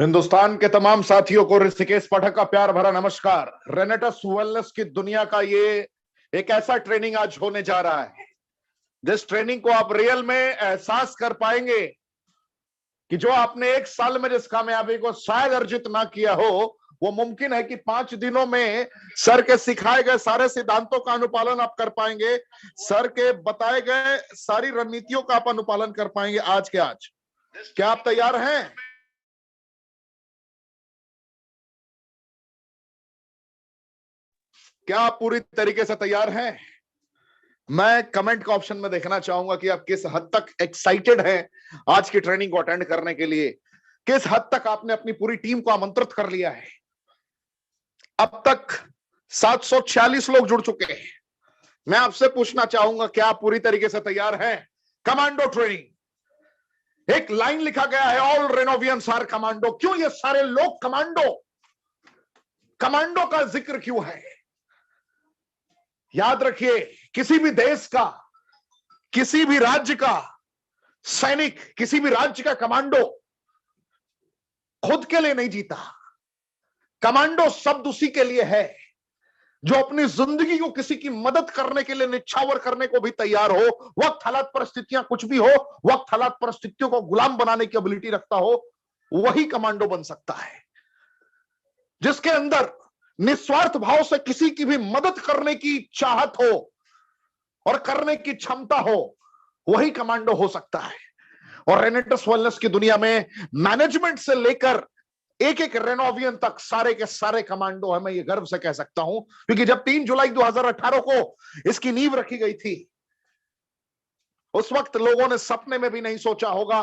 हिंदुस्तान के तमाम साथियों को ऋषिकेश पाठक का प्यार भरा नमस्कार। रेनेटस वेलनेस की दुनिया का ये एक ऐसा ट्रेनिंग आज होने जा रहा है जिस ट्रेनिंग को आप रियल में एहसास कर पाएंगे कि जो आपने एक साल में जिस कामयाबी को शायद अर्जित ना किया हो, वो मुमकिन है कि 5 दिनों में सर के सिखाए गए सारे सिद्धांतों का अनुपालन आप कर पाएंगे। सर के बताए गए सारी रणनीतियों का आप अनुपालन कर पाएंगे आज के आज। क्या आप तैयार हैं? क्या आप पूरी तरीके से तैयार हैं? मैं कमेंट का ऑप्शन में देखना चाहूंगा कि आप किस हद तक एक्साइटेड हैं आज की ट्रेनिंग को अटेंड करने के लिए। किस हद तक आपने अपनी पूरी टीम को आमंत्रित कर लिया है। अब तक 746 लोग जुड़ चुके हैं। मैं आपसे पूछना चाहूंगा, क्या आप पूरी तरीके से तैयार हैं? कमांडो ट्रेनिंग, एक लाइन लिखा गया है, ऑल रेनोवियंस आर कमांडो। क्यों ये सारे लोग कमांडो? कमांडो का जिक्र क्यों है? याद रखिए, किसी भी देश का, किसी भी राज्य का सैनिक, किसी भी राज्य का कमांडो खुद के लिए नहीं जीता। कमांडो शब्द उसी के लिए है जो अपनी जिंदगी को किसी की मदद करने के लिए निछावर करने को भी तैयार हो। वक्त हालात परिस्थितियां कुछ भी हो, वक्त हालात परिस्थितियों को गुलाम बनाने की एबिलिटी रखता हो, वही कमांडो बन सकता है। जिसके अंदर निस्वार्थ भाव से किसी की भी मदद करने की चाहत हो और करने की क्षमता हो, वही कमांडो हो सकता है। और रेनेटस वेलनेस की दुनिया में मैनेजमेंट से लेकर एक एक रेनोवियन तक सारे के सारे कमांडो है। मैं ये गर्व से कह सकता हूं, क्योंकि जब 3 जुलाई 2018 को इसकी नींव रखी गई थी, उस वक्त लोगों ने सपने में भी नहीं सोचा होगा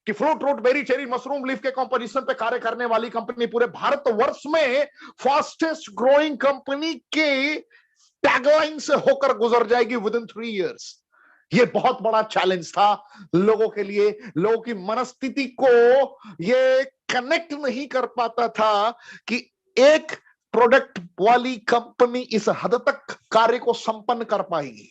कि fruit, root, berry, cherry, mushroom leaf के कंपोजिशन पे कार्य करने वाली कंपनी पूरे भारतवर्ष में फास्टेस्ट ग्रोइंग कंपनी के टैगलाइन से होकर गुजर जाएगी विद इन 3 इयर्स। ये बहुत बड़ा चैलेंज था लोगों के लिए। लोगों की मनस्थिति को ये कनेक्ट नहीं कर पाता था कि एक प्रोडक्ट वाली कंपनी इस हद तक कार्य को संपन्न कर पाएगी।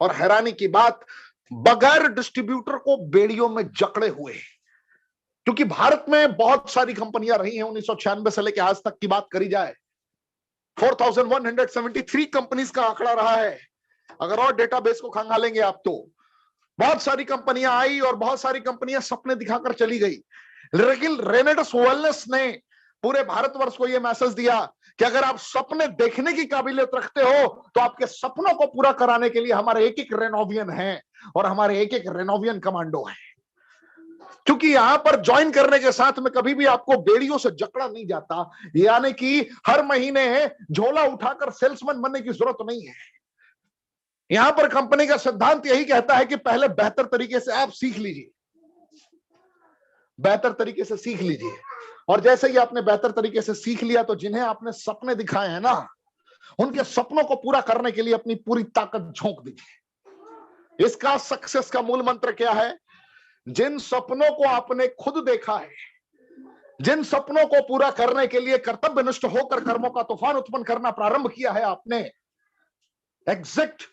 और हैरानी की बात, बगैर डिस्ट्रीब्यूटर को बेड़ियों में जकड़े हुए। क्योंकि भारत में बहुत सारी कंपनियां रही हैं, 1996 से लेकर आज तक की बात करी जाए 4173 कंपनीज का आंकड़ा रहा है। अगर और डेटाबेस को खंगालेंगे आप तो बहुत सारी कंपनियां आई और बहुत सारी कंपनियां सपने दिखाकर चली गई। लेकिन रेनेटस वेलनेस ने पूरे भारतवर्ष को यह मैसेज दिया कि अगर आप सपने देखने की काबिलियत रखते हो तो आपके सपनों को पूरा कराने के लिए हमारे एक एक रेनोवियन हैं और हमारे एक एक रेनोवियन कमांडो हैं। क्योंकि यहां पर ज्वाइन करने के साथ में कभी भी आपको बेड़ियों से जकड़ा नहीं जाता, यानी कि हर महीने झोला उठाकर सेल्समैन बनने की जरूरत नहीं है। यहां पर कंपनी का सिद्धांत यही कहता है कि पहले बेहतर तरीके से आप सीख लीजिए, बेहतर तरीके से सीख लीजिए। और जैसे ही आपने बेहतर तरीके से सीख लिया तो जिन्हें आपने सपने दिखाए हैं ना, उनके सपनों को पूरा करने के लिए अपनी पूरी ताकत झोंक दीजिए। इसका सक्सेस का मूल मंत्र क्या है? जिन सपनों को आपने खुद देखा है, जिन सपनों को पूरा करने के लिए कर्तव्यनिष्ठ होकर कर्मों का तूफान उत्पन्न करना प्रारंभ किया है आपने, एग्जैक्ट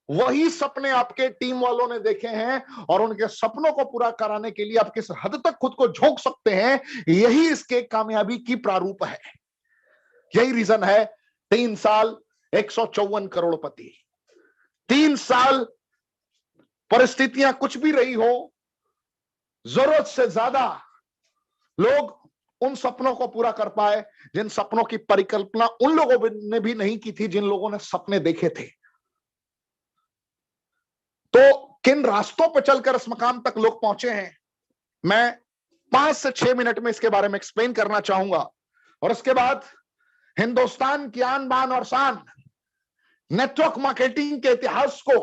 वही सपने आपके टीम वालों ने देखे हैं। और उनके सपनों को पूरा कराने के लिए आप किस हद तक खुद को झोंक सकते हैं, यही इसके कामयाबी की प्रारूप है। यही रीजन है 3 साल 154 करोड़पति। 3 साल परिस्थितियां कुछ भी रही हो, जरूरत से ज्यादा लोग उन सपनों को पूरा कर पाए जिन सपनों की परिकल्पना उन लोगों ने भी नहीं की थी जिन लोगों ने सपने देखे थे। तो किन रास्तों पर चलकर इस मकाम तक लोग पहुंचे हैं, मैं 5 से 6 मिनट में इसके बारे में एक्सप्लेन करना चाहूंगा। और इसके बाद हिंदुस्तान की आन बान और शान नेटवर्क मार्केटिंग के इतिहास को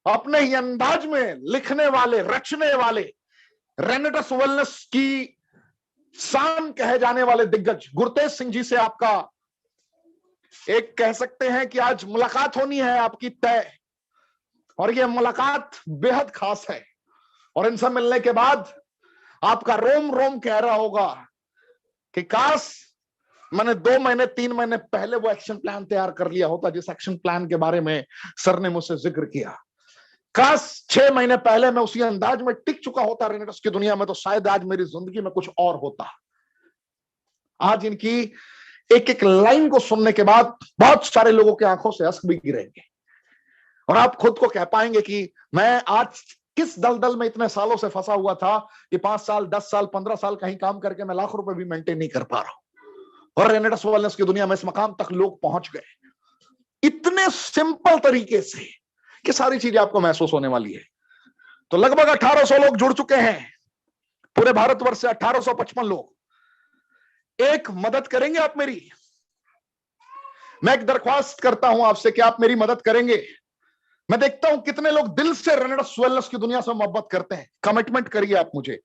अपने ही अंदाज में लिखने वाले, रचने वाले, रेनेटस वेलनेस की शान कहे जाने वाले दिग्गज गुरतेज सिंह जी से आपका एक कह सकते हैं कि आज मुलाकात होनी है आपकी तय। और यह मुलाकात बेहद खास है। और इनसे मिलने के बाद आपका रोम रोम कह रहा होगा कि काश मैंने 2 महीने 3 महीने पहले वो एक्शन प्लान तैयार कर लिया होता जिस एक्शन प्लान के बारे में सर ने मुझसे जिक्र किया। काश 6 महीने पहले मैं उसी अंदाज में टिक चुका होता रेनेटस की दुनिया में, तो शायद आज मेरी जिंदगी में कुछ और होता। आज इनकी एक एक लाइन को सुनने के बाद बहुत सारे लोगों की आंखों से अश्क भी गिरेंगे, और आप खुद को कह पाएंगे कि मैं आज किस दलदल में इतने सालों से फंसा हुआ था कि 5 साल 10 साल 15 साल कहीं काम करके मैं लाख रुपए भी मेंटेन नहीं कर पा रहा हूं, और रेनेटस वेलनेस की दुनिया में इस मकाम तक लोग पहुंच गए इतने सिंपल तरीके से कि सारी चीजें आपको महसूस होने वाली है। तो लगभग 1800 लोग जुड़ चुके हैं पूरे भारतवर्ष से, 1855 लोग। एक मदद करेंगे आप मेरी? मैं एक दरख्वास्त करता हूं आपसे कि आप मेरी मदद करेंगे। मैं देखता हूं कितने लोग दिल से रेनेटस वेलनेस की दुनिया से मोहब्बत करते हैं। कमिटमेंट करिए आप मुझे,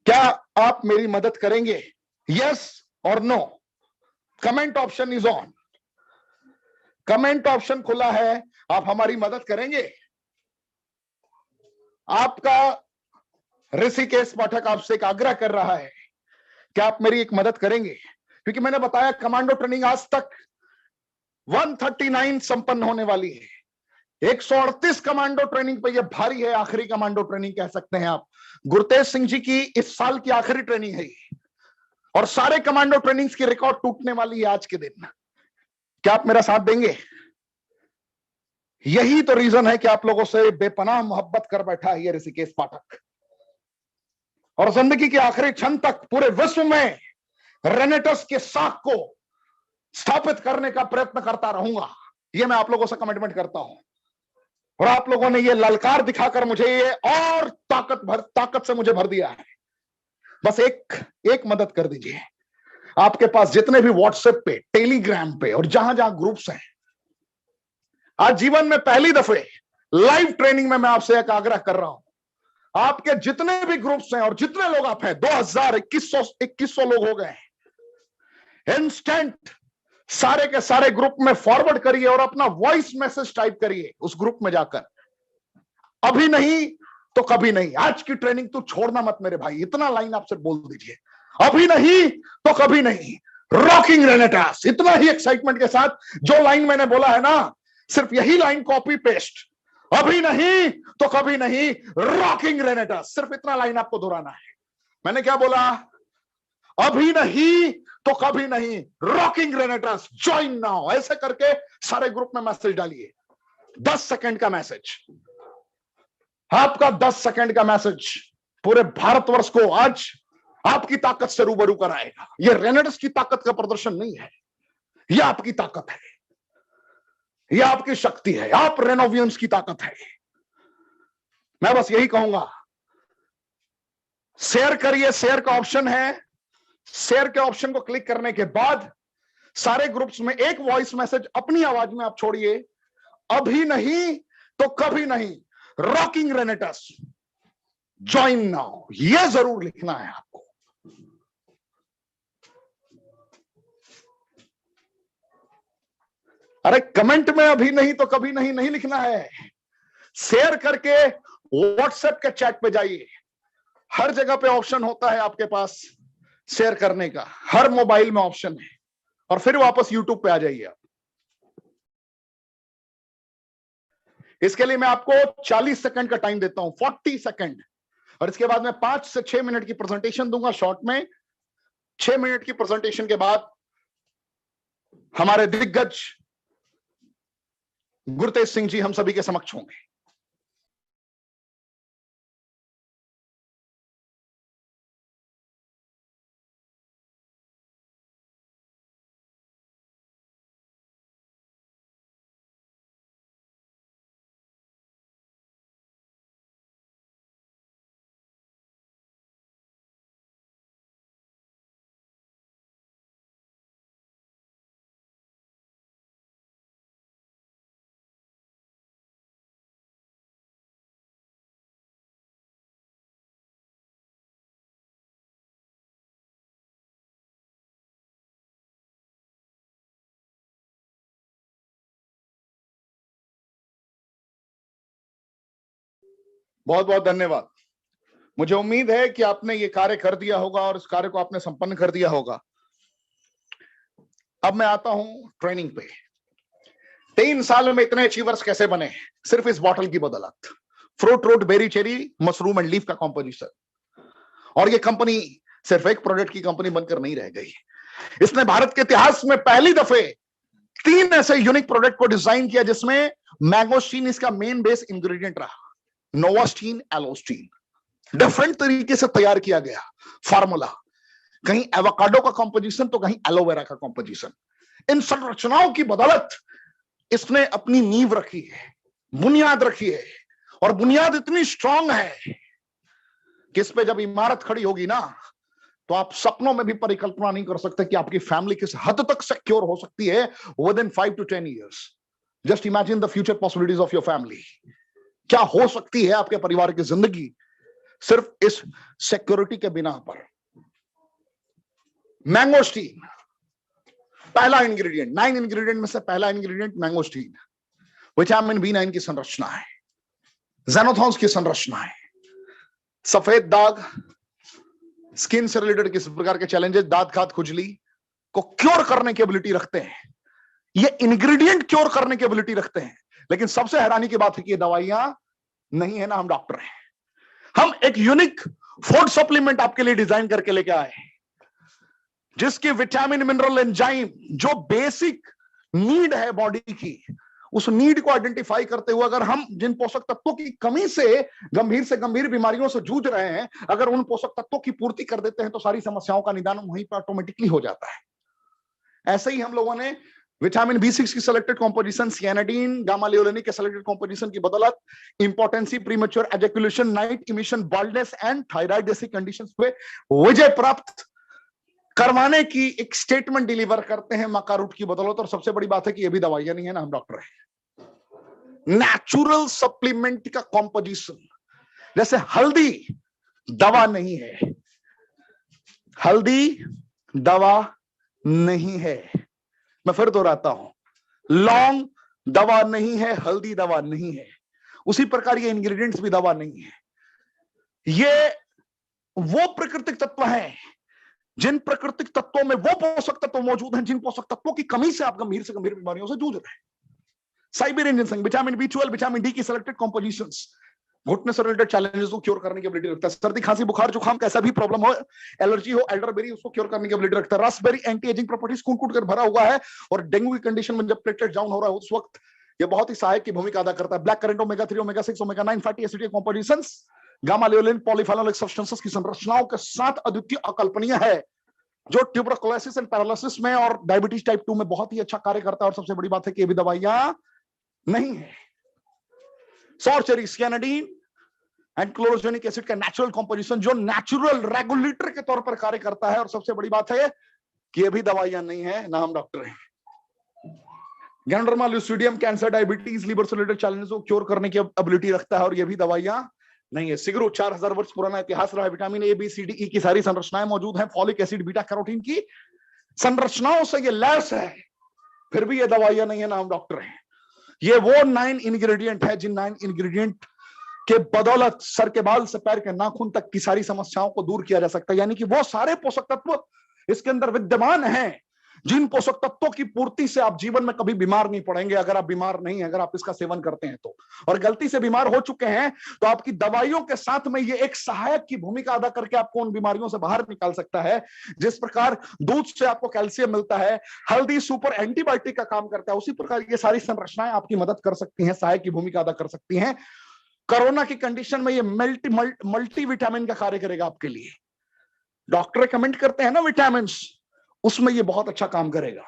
क्या आप मेरी मदद करेंगे? यस और no. Comment option is on, comment option खुला है। आप हमारी मदद करेंगे? आपका ऋषिकेश पाठक आपसे एक आग्रह कर रहा है कि आप मेरी एक मदद करेंगे, क्योंकि मैंने बताया कमांडो ट्रेनिंग आज तक 139 संपन्न होने वाली है। 138 कमांडो ट्रेनिंग पे ये भारी है, आखिरी कमांडो ट्रेनिंग कह सकते हैं आप। गुरतेज सिंह जी की इस साल की आखिरी ट्रेनिंग है ये, और सारे कमांडो ट्रेनिंग्स की रिकॉर्ड टूटने वाली है आज के दिन। क्या आप मेरा साथ देंगे? यही तो रीजन है कि आप लोगों से बेपनाह मोहब्बत कर बैठा है ये ऋषिकेश पाठक, और जिंदगी के आखिरी क्षण तक पूरे विश्व में रेनेटस के साख को स्थापित करने का प्रयत्न करता रहूंगा। ये मैं आप लोगों से कमिटमेंट करता हूं, और आप लोगों ने ये ललकार दिखाकर मुझे ये और ताकत से मुझे भर दिया है। बस एक मदद कर दीजिए। आपके पास जितने भी व्हाट्सएप पे, टेलीग्राम पे और जहां जहां ग्रुप्स हैं, आज जीवन में पहली दफे लाइव ट्रेनिंग में मैं आपसे एक आग्रह कर रहा हूं, आपके जितने भी ग्रुप्स हैं और जितने लोग आप हैं, 2100 लोग हो गए हैं, इंस्टेंट सारे के सारे ग्रुप में फॉरवर्ड करिए और अपना वॉइस मैसेज टाइप करिए उस ग्रुप में जाकर, अभी नहीं तो कभी नहीं, आज की ट्रेनिंग तो छोड़ना मत मेरे भाई। इतना लाइन आपसे बोल दीजिए, अभी नहीं तो कभी नहीं, रॉकिंग रेनेटस। इतना ही एक्साइटमेंट के साथ जो लाइन मैंने बोला है ना, सिर्फ यही लाइन कॉपी पेस्ट, अभी नहीं तो कभी नहीं, रॉकिंग रेनेटस। सिर्फ इतना लाइन आपको दोहराना है। मैंने क्या बोला? अभी नहीं तो कभी नहीं, रॉकिंग रेनेटस, ज्वाइन नाउ। ऐसे करके सारे ग्रुप में मैसेज डालिए। 10 सेकंड का मैसेज, आपका 10 सेकंड का मैसेज पूरे भारतवर्ष को आज आपकी ताकत से रूबरू कराएगा। यह रेनेटस की ताकत का प्रदर्शन नहीं है, यह आपकी ताकत है, यह आपकी शक्ति है, आप रेनोवियंस की ताकत है। मैं बस यही कहूंगा, शेयर करिए। शेयर का ऑप्शन है, शेयर के ऑप्शन को क्लिक करने के बाद सारे ग्रुप्स में एक वॉइस मैसेज अपनी आवाज में आप छोड़िए, अभी नहीं तो कभी नहीं, रॉकिंग रेनेटस, ज्वाइन नाउ। यह जरूर लिखना है आपको। अरे कमेंट में अभी नहीं तो कभी नहीं नहीं लिखना है, शेयर करके व्हाट्सएप के चैट पे जाइए। हर जगह पे ऑप्शन होता है आपके पास शेयर करने का, हर मोबाइल में ऑप्शन है, और फिर वापस यूट्यूब पे आ जाइए आप। इसके लिए मैं आपको 40 सेकंड का टाइम देता हूं, 40 सेकंड, और इसके बाद मैं 5 से 6 मिनट की प्रेजेंटेशन दूंगा शॉर्ट में। 6 मिनट की प्रेजेंटेशन के बाद हमारे दिग्गज गुरतेज सिंह जी हम सभी के समक्ष होंगे। बहुत बहुत धन्यवाद। मुझे उम्मीद है कि आपने ये कार्य कर दिया होगा और इस कार्य को आपने संपन्न कर दिया होगा। अब मैं आता हूं ट्रेनिंग पे। 3 साल में इतने अचीवर्स कैसे बने? सिर्फ इस बॉटल की बदौलत। Fruit, root, berry, cherry, mushroom and leaf का कॉम्पोजिशन। और ये कंपनी सिर्फ एक प्रोडक्ट की कंपनी बनकर नहीं रह गई, इसने भारत के इतिहास में पहली दफे 3 ऐसे यूनिक प्रोडक्ट को डिजाइन किया जिसमें मैंगोस्टीन इसका मेन बेस इंग्रेडिएंट रहा, नोवास्टीन, एलोस्टीन। डिफरेंट तरीके से तैयार किया गया फार्मूला, कहीं एवोकाडो का कंपोजिशन तो कहीं एलोवेरा का कंपोजिशन। इन संरचनाओं की बदौलत इसने अपनी नींव रखी है, बुनियाद रखी है, और बुनियाद इतनी स्ट्रांग है कि इस पे जब इमारत खड़ी होगी ना, तो आप सपनों में भी परिकल्पना नहीं कर सकते कि आपकी फैमिली किस हद तक सिक्योर हो सकती है with in 5 to 10 years। Just imagine the future possibilities of your family. क्या हो सकती है आपके परिवार की जिंदगी सिर्फ इस सिक्योरिटी के बिना पर। मैंगोस्टीन पहला इंग्रेडिएंट, 9 इंग्रेडिएंट में से पहला इंग्रेडिएंट मैंगोस्टीन। विटामिन B9 की संरचना है, ज़ैनोथॉन्स की संरचना है, सफेद दाग, स्किन से रिलेटेड किसी प्रकार के चैलेंजेस, दांत खाद, खुजली को क्योर करने की एबिलिटी रखते हैं। ये इंग्रेडिएंट क्योर करने की एबिलिटी रखते हैं। लेकिन सबसे हैरानी की बात है कि ये दवाइयां नहीं है ना, हम डॉक्टर हैं। हम एक यूनिक फूड सप्लीमेंट आपके लिए डिजाइन करके लेके आए हैं जिसकी विटामिन, मिनरल, एंजाइम जो बेसिक नीड है बॉडी की, उस नीड को आइडेंटिफाई करते हुए अगर हम जिन पोषक तत्वों की कमी से गंभीर बीमारियों से जूझ रहे हैं, अगर उन पोषक तत्वों की पूर्ति कर देते हैं तो सारी समस्याओं का निदान वहीं पर ऑटोमेटिकली हो जाता है। ऐसे ही हम लोगों ने विटामिन B6 की सिलेक्टेड कॉम्पोजिशन, सियानाडीन, गामा लियोलेनिक के सिलेक्टेड कॉम्पोजिशन की बदौलत impotency, premature ejaculation, night emission, baldness and thyroid जैसी कंडीशंस पे विजय प्राप्त करवाने की एक स्टेटमेंट डिलीवर करते हैं मक्का रूट की बदौलत। और सबसे बड़ी बात है कि ये भी दवाइयां नहीं है ना, हम डॉक्टर हैं। नेचुरल सप्लीमेंट का कॉम्पोजिशन, जैसे हल्दी दवा नहीं है, हल्दी दवा नहीं है, मैं फिर दोहराता हूं, लौंग दवा नहीं है, हल्दी दवा नहीं है। उसी प्रकार ये इंग्रेडिएंट्स भी दवा नहीं है। ये वो प्राकृतिक तत्व हैं जिन प्राकृतिक तत्वों में वो पोषक तत्व मौजूद हैं जिन पोषक तत्वों की कमी से आप गंभीर से गंभीर बीमारियों से जूझ रहे हैं। Siberian ginseng, vitamin B12, vitamin D की सिलेक्टेड कॉम्पोजिशंस घुटने से रिलेटेड चैलेंजेस को क्योर करने की एबिलिटी रखता है। सर्दी, खांसी, बुखार, जुकाम, कैसा भी प्रॉब्लम हो, एलर्जी हो, एल्डरबेरी, उसको क्योर करने की एबिलिटी रखता है। रास्पबेरी एंटी एजिंग प्रॉपर्टीज कूट कर भरा हुआ है, और डेंगू की कंडीशन में जब प्लेटलेट डाउन हो रहा है उस वक्त ये बहुत ही सहायक की भूमिका अदा करता है। Black currant, omega 3, omega 6, omega 9 fatty acid के कॉम्पोजिशंस, गामा लियोलिन, पॉलीफेनोलिक सब्सटेंसेस की संरचनाओं के साथ अद्वितीय, अकल्पनीय है, जो ट्यूबरकुलोसिस एंड पैरालिसिस में और डायबिटीज टाइप 2 में बहुत ही अच्छा कार्य करता है। और सबसे बड़ी बात है कि ये भी दवाइयां नहीं है। सॉर्चरी, सियानाडीन एंड क्लोरोजेनिक एसिड का नेचुरल कॉम्पोजिशन जो नेचुरल रेगुलेटर के तौर पर कार्य करता है। और सबसे बड़ी बात है कि ये भी दवाइयां नहीं है ना, हम डॉक्टर हैं। गैंडोडर्मा लुसिडियम कैंसर, डायबिटीज, लिवर से रिलेटेड चैलेंजेस को क्योर करने की एबिलिटी रखता है, और ये भी दवाइयां नहीं है। सिगरू 4000 वर्ष पुराना इतिहास रहा है। Vitamin A, B, C, D, E की सारी संरचनाएं मौजूद हैं। फॉलिक एसिड, बीटा कैरोटीन की संरचनाओं से ये लैस है, फिर भी ये दवाइयां नहीं है ना, हम डॉक्टर हैं। ये वो 9 इंग्रेडिएंट है जिन 9 इंग्रेडिएंट के बदौलत सर के बाल से पैर के नाखून तक की सारी समस्याओं को दूर किया जा सकता है। यानी कि वो सारे पोषक तत्व इसके अंदर विद्यमान हैं जिन पोषक तत्वों की पूर्ति से आप जीवन में कभी बीमार नहीं पड़ेंगे। अगर आप बीमार नहीं है, अगर आप इसका सेवन करते हैं तो, और गलती से बीमार हो चुके हैं तो आपकी दवाइयों के साथ में ये एक सहायक की भूमिका अदा करके आपको उन बीमारियों से बाहर निकाल सकता है। जिस प्रकार दूध से आपको कैल्शियम मिलता है, हल्दी सुपर एंटीबायोटिक का काम करता है, उसी प्रकार ये सारी संरचनाएं आपकी मदद कर सकती हैं, सहायक की भूमिका अदा कर सकती हैं। कोरोना की कंडीशन में ये मल्टी विटामिन का कार्य करेगा आपके लिए। डॉक्टर रिकमेंड करते हैं ना विटामिन, उसमें ये बहुत अच्छा काम करेगा।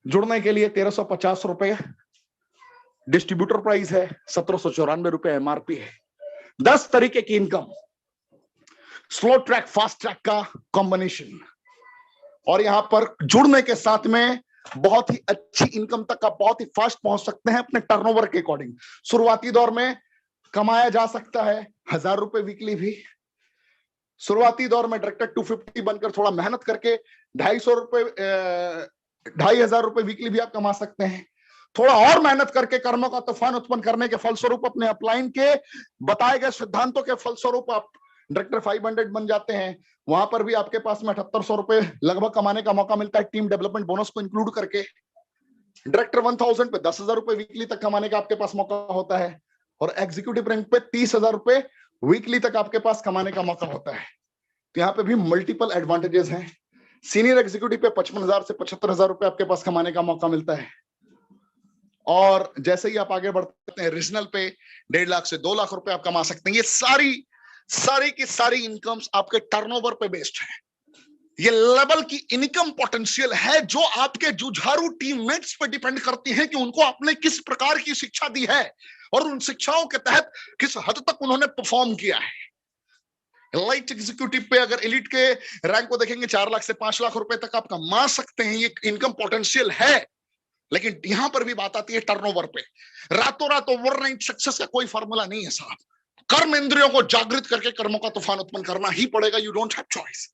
जुड़ने के लिए 1350 रुपए डिस्ट्रीब्यूटर प्राइस है, 1794 रुपए MRP है। 10 तरीके की income, slow track fast track का कॉम्बिनेशन, और यहां पर जुड़ने के साथ में बहुत ही अच्छी इनकम तक आप बहुत ही फास्ट पहुंच सकते हैं अपने टर्नओवर के अकॉर्डिंग। शुरुआती दौर में कमाया जा सकता है 1000 रुपए वीकली भी। शुरुआती दौर में डायरेक्टर 250 बनकर थोड़ा मेहनत करके 250 रुपए 2500 रुपए वीकली भी आप कमा सकते हैं। थोड़ा और मेहनत करके कर्मों का तूफान उत्पन्न करने के फलस्वरूप अपने अपलाइन के बताए गए सिद्धांतों के फलस्वरूप आप डायरेक्टर 500 बन जाते हैं। वहां पर भी आपके पास में 7800 रुपए लगभग कमाने का मौका मिलता है, टीम डेवलपमेंट बोनस को इंक्लूड करके। डायरेक्टर 1000 पे 10,000 रुपए वीकली तक कमाने का आपके पास मौका होता है। और एग्जीक्यूटिव रैंक पे 30,000 रुपए वीकली तक आपके पास कमाने का मौका होता है। तो यहाँ पे भी मल्टीपल एडवांटेजेस हैं। सीनियर एग्जीक्यूटिव पे 55,000 से 75,000 रुपए आपके पास कमाने का मौका मिलता है। और जैसे ही आप आगे बढ़ते हैं, रीजनल पे 1.5 लाख से 2 लाख रुपए आप कमा सकते हैं। ये सारी की सारी इनकम्स आपके टर्नओवर पे बेस्ड है। ये लेवल की इनकम पोटेंशियल है जो आपके जुझारू टीममेट्स पे डिपेंड करती है कि उनको आपने किस प्रकार की शिक्षा दी है और उन शिक्षाओं के तहत किस हद तक उन्होंने परफॉर्म किया है। लाइट एग्जीक्यूटिव पे अगर एलिट के रैंक को देखेंगे 4 लाख से 5 लाख रुपए तक आप कमा सकते हैं। ये इनकम पोटेंशियल है। लेकिन यहां पर भी बात आती है टर्नओवर पे। रातों रात ओवरनाइट सक्सेस का कोई फॉर्मूला नहीं है साहब। कर्म इंद्रियों को जागृत करके कर्मों का तूफान उत्पन्न करना ही पड़ेगा। You don't have choice.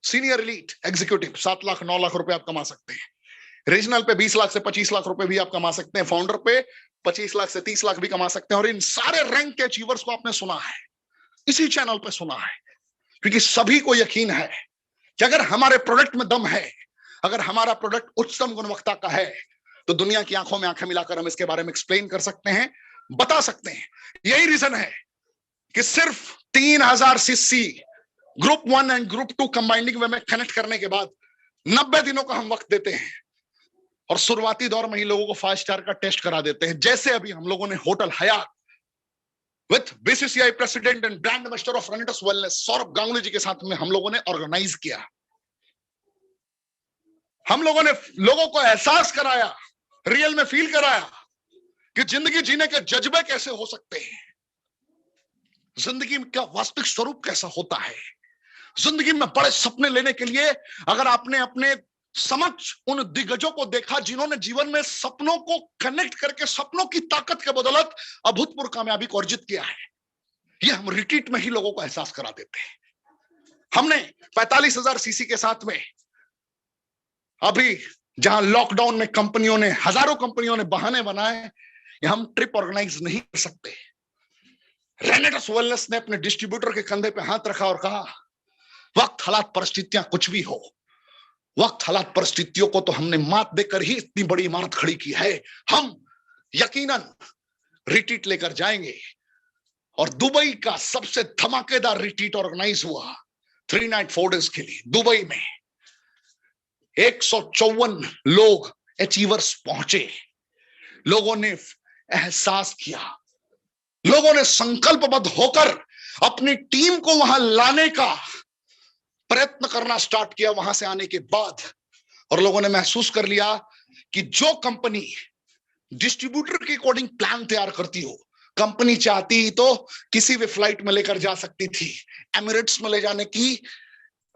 Senior elite executive 7 lakh 9 lakh रुपए आप कमा सकते हैं। रीजनल पे 20 लाख से 25 लाख रुपए भी आप कमा सकते हैं। फाउंडर पे 25 लाख से 30 लाख भी कमा सकते हैं। और इन सारे रैंक के अचीवर्स को आपने सुना है, इसी चैनल पे सुना है, क्योंकि सभी को यकीन है कि अगर हमारे प्रोडक्ट में दम है, अगर हमारा प्रोडक्ट उच्चतम गुणवत्ता का है, तो दुनिया की आंखों में आंखें मिलाकर हम इसके बारे में एक्सप्लेन कर सकते हैं, बता सकते हैं। यही रीजन है कि सिर्फ 3,000 CC group 1 and group 2 combining way में कनेक्ट करने के बाद 90 दिनों का हम वक्त देते हैं और शुरुआती दौर में ही लोगों को 5 स्टार का टेस्ट करा देते हैं। जैसे अभी हम लोगों ने hotel Hyatt with BCCI president and brand ambassador of रेनेटस वेलनेस सौरभ गांगुली जी के साथ में हम लोगों ने ऑर्गेनाइज किया। हम लोगों ने लोगों को एहसास कराया, रियल में फील कराया कि जिंदगी जीने के जज्बे कैसे हो सकते हैं, जिंदगी का वास्तविक स्वरूप कैसा होता है। जिंदगी में बड़े सपने लेने के लिए अगर आपने अपने समक्ष उन दिग्गजों को देखा जिन्होंने जीवन में सपनों को कनेक्ट करके सपनों की ताकत के बदौलत अभूतपूर्व कामयाबी को अर्जित किया है, ये हम रिट्रीट में ही लोगों को एहसास करा देते हैं। हमने 45,000 सीसी के साथ में अभी जहां लॉकडाउन में कंपनियों ने, हजारों कंपनियों ने बहाने बनाए, हम ट्रिप ऑर्गेनाइज नहीं कर सकते। रेनेटस वेलनेस ने अपने डिस्ट्रीब्यूटर के कंधे पे हाथ रखा और कहा, वक्त हालात परिस्थितियां कुछ भी हो, वक्त हालात परिस्थितियों को तो हमने मात देकर ही इतनी बड़ी इमारत खड़ी की है। हम यकीनन रिट्रीट लेकर जाएंगे। और दुबई का सबसे धमाकेदार रिट्रीट ऑर्गेनाइज हुआ 3 नाइट 4 डेज के लिए दुबई में। 154 लोग अचीवर्स पहुंचे। लोगों ने एहसास किया, लोगों ने संकल्पबद्ध होकर अपनी टीम को वहां लाने का प्रयत्न करना स्टार्ट किया वहां से आने के बाद। और लोगों ने महसूस कर लिया कि जो कंपनी डिस्ट्रीब्यूटर के अकॉर्डिंग प्लान तैयार करती हो, कंपनी चाहती तो किसी भी फ्लाइट में लेकर जा सकती थी। एमिरेट्स में ले जाने की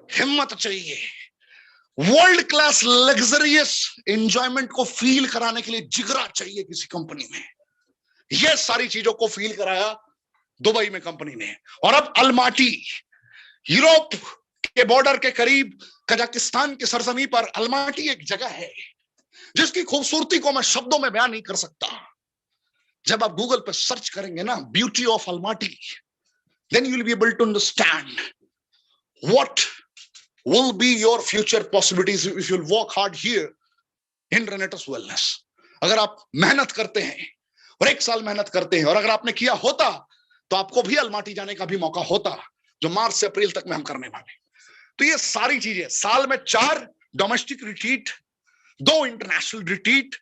हिम्मत चाहिए, वर्ल्ड क्लास लग्जरियस एंजॉयमेंट को फील कराने के लिए जिगरा चाहिए किसी कंपनी में। यह सारी चीजों को फील कराया दुबई में कंपनी ने। और अब अलमाटी, यूरोप के बॉर्डर के करीब कजाकिस्तान की सरजमी पर अलमाटी एक जगह है जिसकी खूबसूरती को मैं शब्दों में बयान नहीं कर सकता। जब आप गूगल पर सर्च करेंगे ना, beauty of Almaty, then you will be able to understand what will be your future possibilities if you'll work hard here in Renetus Wellness। अगर आप मेहनत करते हैं और 1 साल मेहनत करते हैं, और अगर आपने किया होता तो आपको भी अलमाटी जाने का भी मौका होता, जो मार्च से अप्रैल तक में हम करने वाले। तो ये सारी चीजें, साल में 4 डोमेस्टिक रिट्रीट, 2 इंटरनेशनल रिट्रीट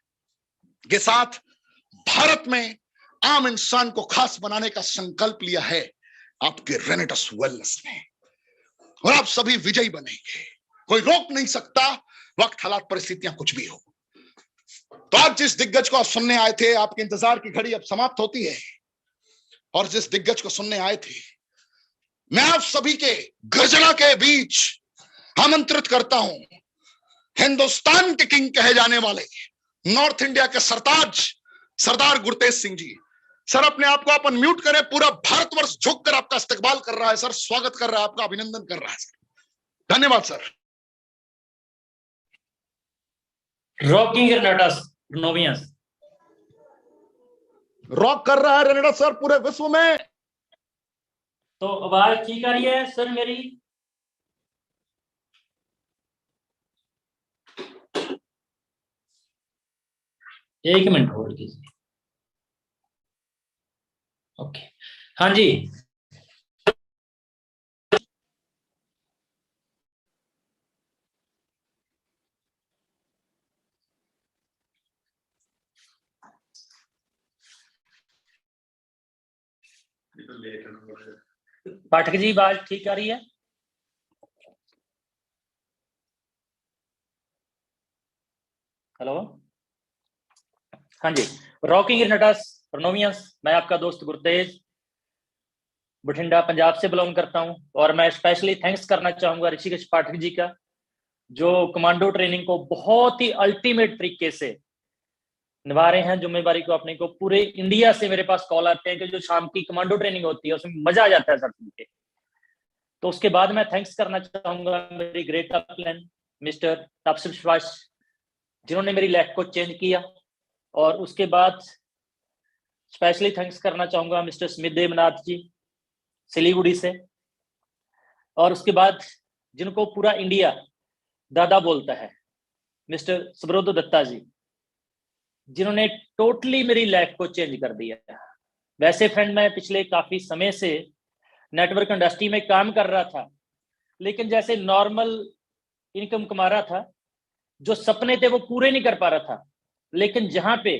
के साथ भारत में आम इंसान को खास बनाने का संकल्प लिया है आपके रेनेटस वेलनेस ने। और आप सभी विजयी बनेंगे, कोई रोक नहीं सकता, वक्त हालात परिस्थितियां कुछ भी हो। तो आज जिस दिग्गज को आप सुनने आए थे, आपके इंतजार की घड़ी अब समाप्त होती है। और जिस दिग्गज को सुनने आए थे, मैं आप सभी के गर्जना के बीच आमंत्रित करता हूं हिंदुस्तान के किंग कहे जाने वाले नॉर्थ इंडिया के सरताज सरदार गुरतेज सिंह जी। सर, अपने आप को आप अनम्यूट करें। पूरा भारतवर्ष झुककर आपका इस्तकबाल कर रहा है सर, स्वागत कर रहा है, आपका अभिनंदन कर रहा है सर। धन्यवाद सर। रॉकिंग रेनेटस नोवियस, रॉक कर रहा है रेनेटस सर पूरे विश्व में। तो आवाज ठीक आ रही है सर मेरी? एक मिनट होल्ड कीजिए। ओके, हाँ जी। पाठक जी, आवाज ठीक आ रही है? हेलो, हाँ जी। रॉकिंग नटस रनोवियंस, मैं आपका दोस्त गुरतेज बठिंडा पंजाब से बिलोंग करता हूं, और मैं स्पेशली थैंक्स करना चाहूंगा ऋषिकेश पाठक जी का, जो कमांडो ट्रेनिंग को बहुत ही अल्टीमेट तरीके से निभा रहे हैं जिम्मेवारी को अपने को। पूरे इंडिया से मेरे पास कॉल आते हैं कि जो शाम की कमांडो ट्रेनिंग होती है उसमें मजा आ जाता है सर सुन के। तो उसके बाद मैं थैंक्स करना चाहूंगा मेरी ग्रेट अपलाइन मिस्टर तापसी विश्वास, जिन्होंने मेरी लाइफ को चेंज किया। और उसके बाद स्पेशली थैंक्स करना चाहूंगा मिस्टर स्मित देवनाथ जी सिलीगुड़ी से। और उसके बाद जिनको पूरा इंडिया दादा बोलता है, मिस्टर सुब्रतो दत्ता जी, जिन्होंने टोटली मेरी लाइफ को चेंज कर दिया। वैसे फ्रेंड, मैं पिछले काफी समय से नेटवर्क इंडस्ट्री में काम कर रहा था, लेकिन जैसे नॉर्मल इनकम कमा रहा था, जो सपने थे वो पूरे नहीं कर पा रहा था। लेकिन जहां पे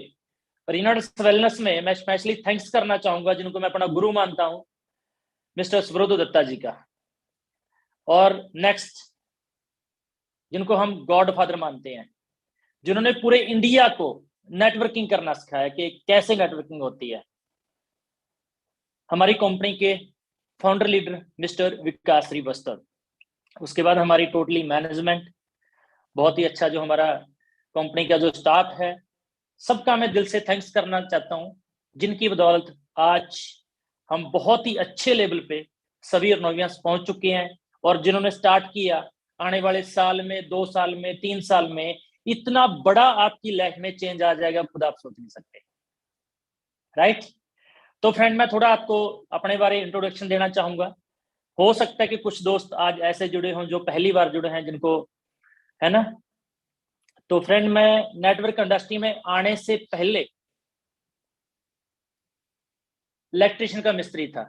रिनर्स वेलनेस में मैं स्पेशली थैंक्स करना चाहूंगा जिनको मैं अपना गुरु मानता हूं, मिस्टर सुब्रतो दत्ता जी का। और नेक्स्ट, जिनको हम गॉड फादर मानते हैं, जिन्होंने पूरे इंडिया को नेटवर्किंग करना सिखाया कि कैसे नेटवर्किंग होती है, हमारी कंपनी के फाउंडर लीडर मिस्टर विकास श्रीवास्तव। उसके बाद हमारी टोटली मैनेजमेंट, बहुत ही अच्छा जो हमारा कंपनी का जो स्टाफ है, सबका मैं दिल से थैंक्स करना चाहता हूं, जिनकी बदौलत आज हम बहुत ही अच्छे लेवल पे सभी रनोवियंस पहुंच चुके हैं। और जिन्होंने स्टार्ट किया, आने वाले साल में, 2 साल में, 3 साल में इतना बड़ा आपकी लाइफ में चेंज आ जाएगा, खुद आप सोच नहीं सकते, राइट? तो फ्रेंड, मैं थोड़ा आपको अपने बारे इंट्रोडक्शन देना चाहूंगा। हो सकता है कि कुछ दोस्त आज ऐसे जुड़े हों जो पहली बार जुड़े हैं, जिनको, है ना। तो फ्रेंड, मैं नेटवर्क इंडस्ट्री में आने से पहले इलेक्ट्रिशियन का मिस्त्री था,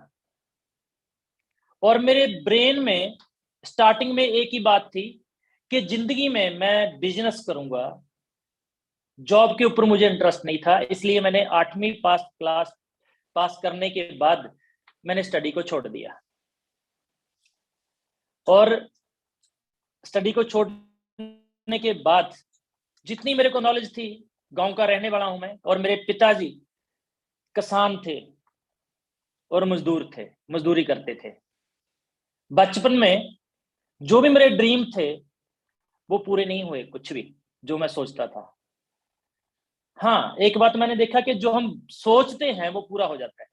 और मेरे ब्रेन में स्टार्टिंग में एक ही बात थी कि जिंदगी में मैं बिजनेस करूंगा, जॉब के ऊपर मुझे इंटरेस्ट नहीं था। इसलिए मैंने 8वीं क्लास पास करने के बाद मैंने स्टडी को छोड़ दिया। और स्टडी को छोड़ने के बाद जितनी मेरे को नॉलेज थी, गांव का रहने वाला हूं मैं, और मेरे पिताजी किसान थे और मजदूर थे, मजदूरी करते थे। बचपन में जो भी मेरे ड्रीम थे वो पूरे नहीं हुए, कुछ भी जो मैं सोचता था। हाँ, एक बात मैंने देखा कि जो हम सोचते हैं वो पूरा हो जाता है।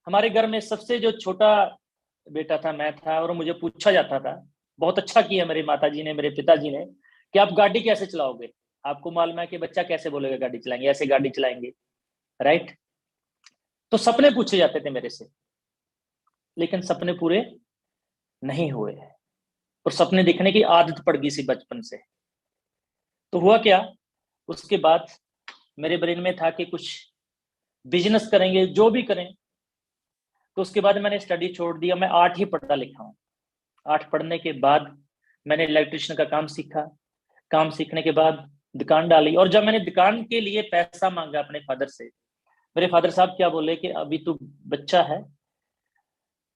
हमारे घर में सबसे जो छोटा बेटा था मैं था, और मुझे पूछा जाता था, बहुत अच्छा किया मेरी माताजी ने, मेरे पिताजी ने, कि आप गाड़ी कैसे चलाओगे? आपको मालूम है कि बच्चा कैसे बोलेगा गाड़ी चलाएंगे, ऐसे गाड़ी चलाएंगे, राइट? तो सपने पूछे जाते थे मेरे से, लेकिन सपने पूरे नहीं हुए, और सपने दिखने की आदत पड़ गई सी बचपन से। तो हुआ क्या, उसके बाद मेरे ब्रेन में था कि कुछ बिजनेस करेंगे, जो भी करें। तो उसके बाद मैंने स्टडी छोड़ दिया। मैं 8 ही पढ़ा लिखा हूँ। 8 पढ़ने के बाद मैंने इलेक्ट्रिशियन का काम सीखा। काम सीखने के बाद दुकान डाली, और जब मैंने दुकान के लिए पैसा मांगा अपने फादर से, मेरे फादर साहब क्या बोले कि अभी तू बच्चा है,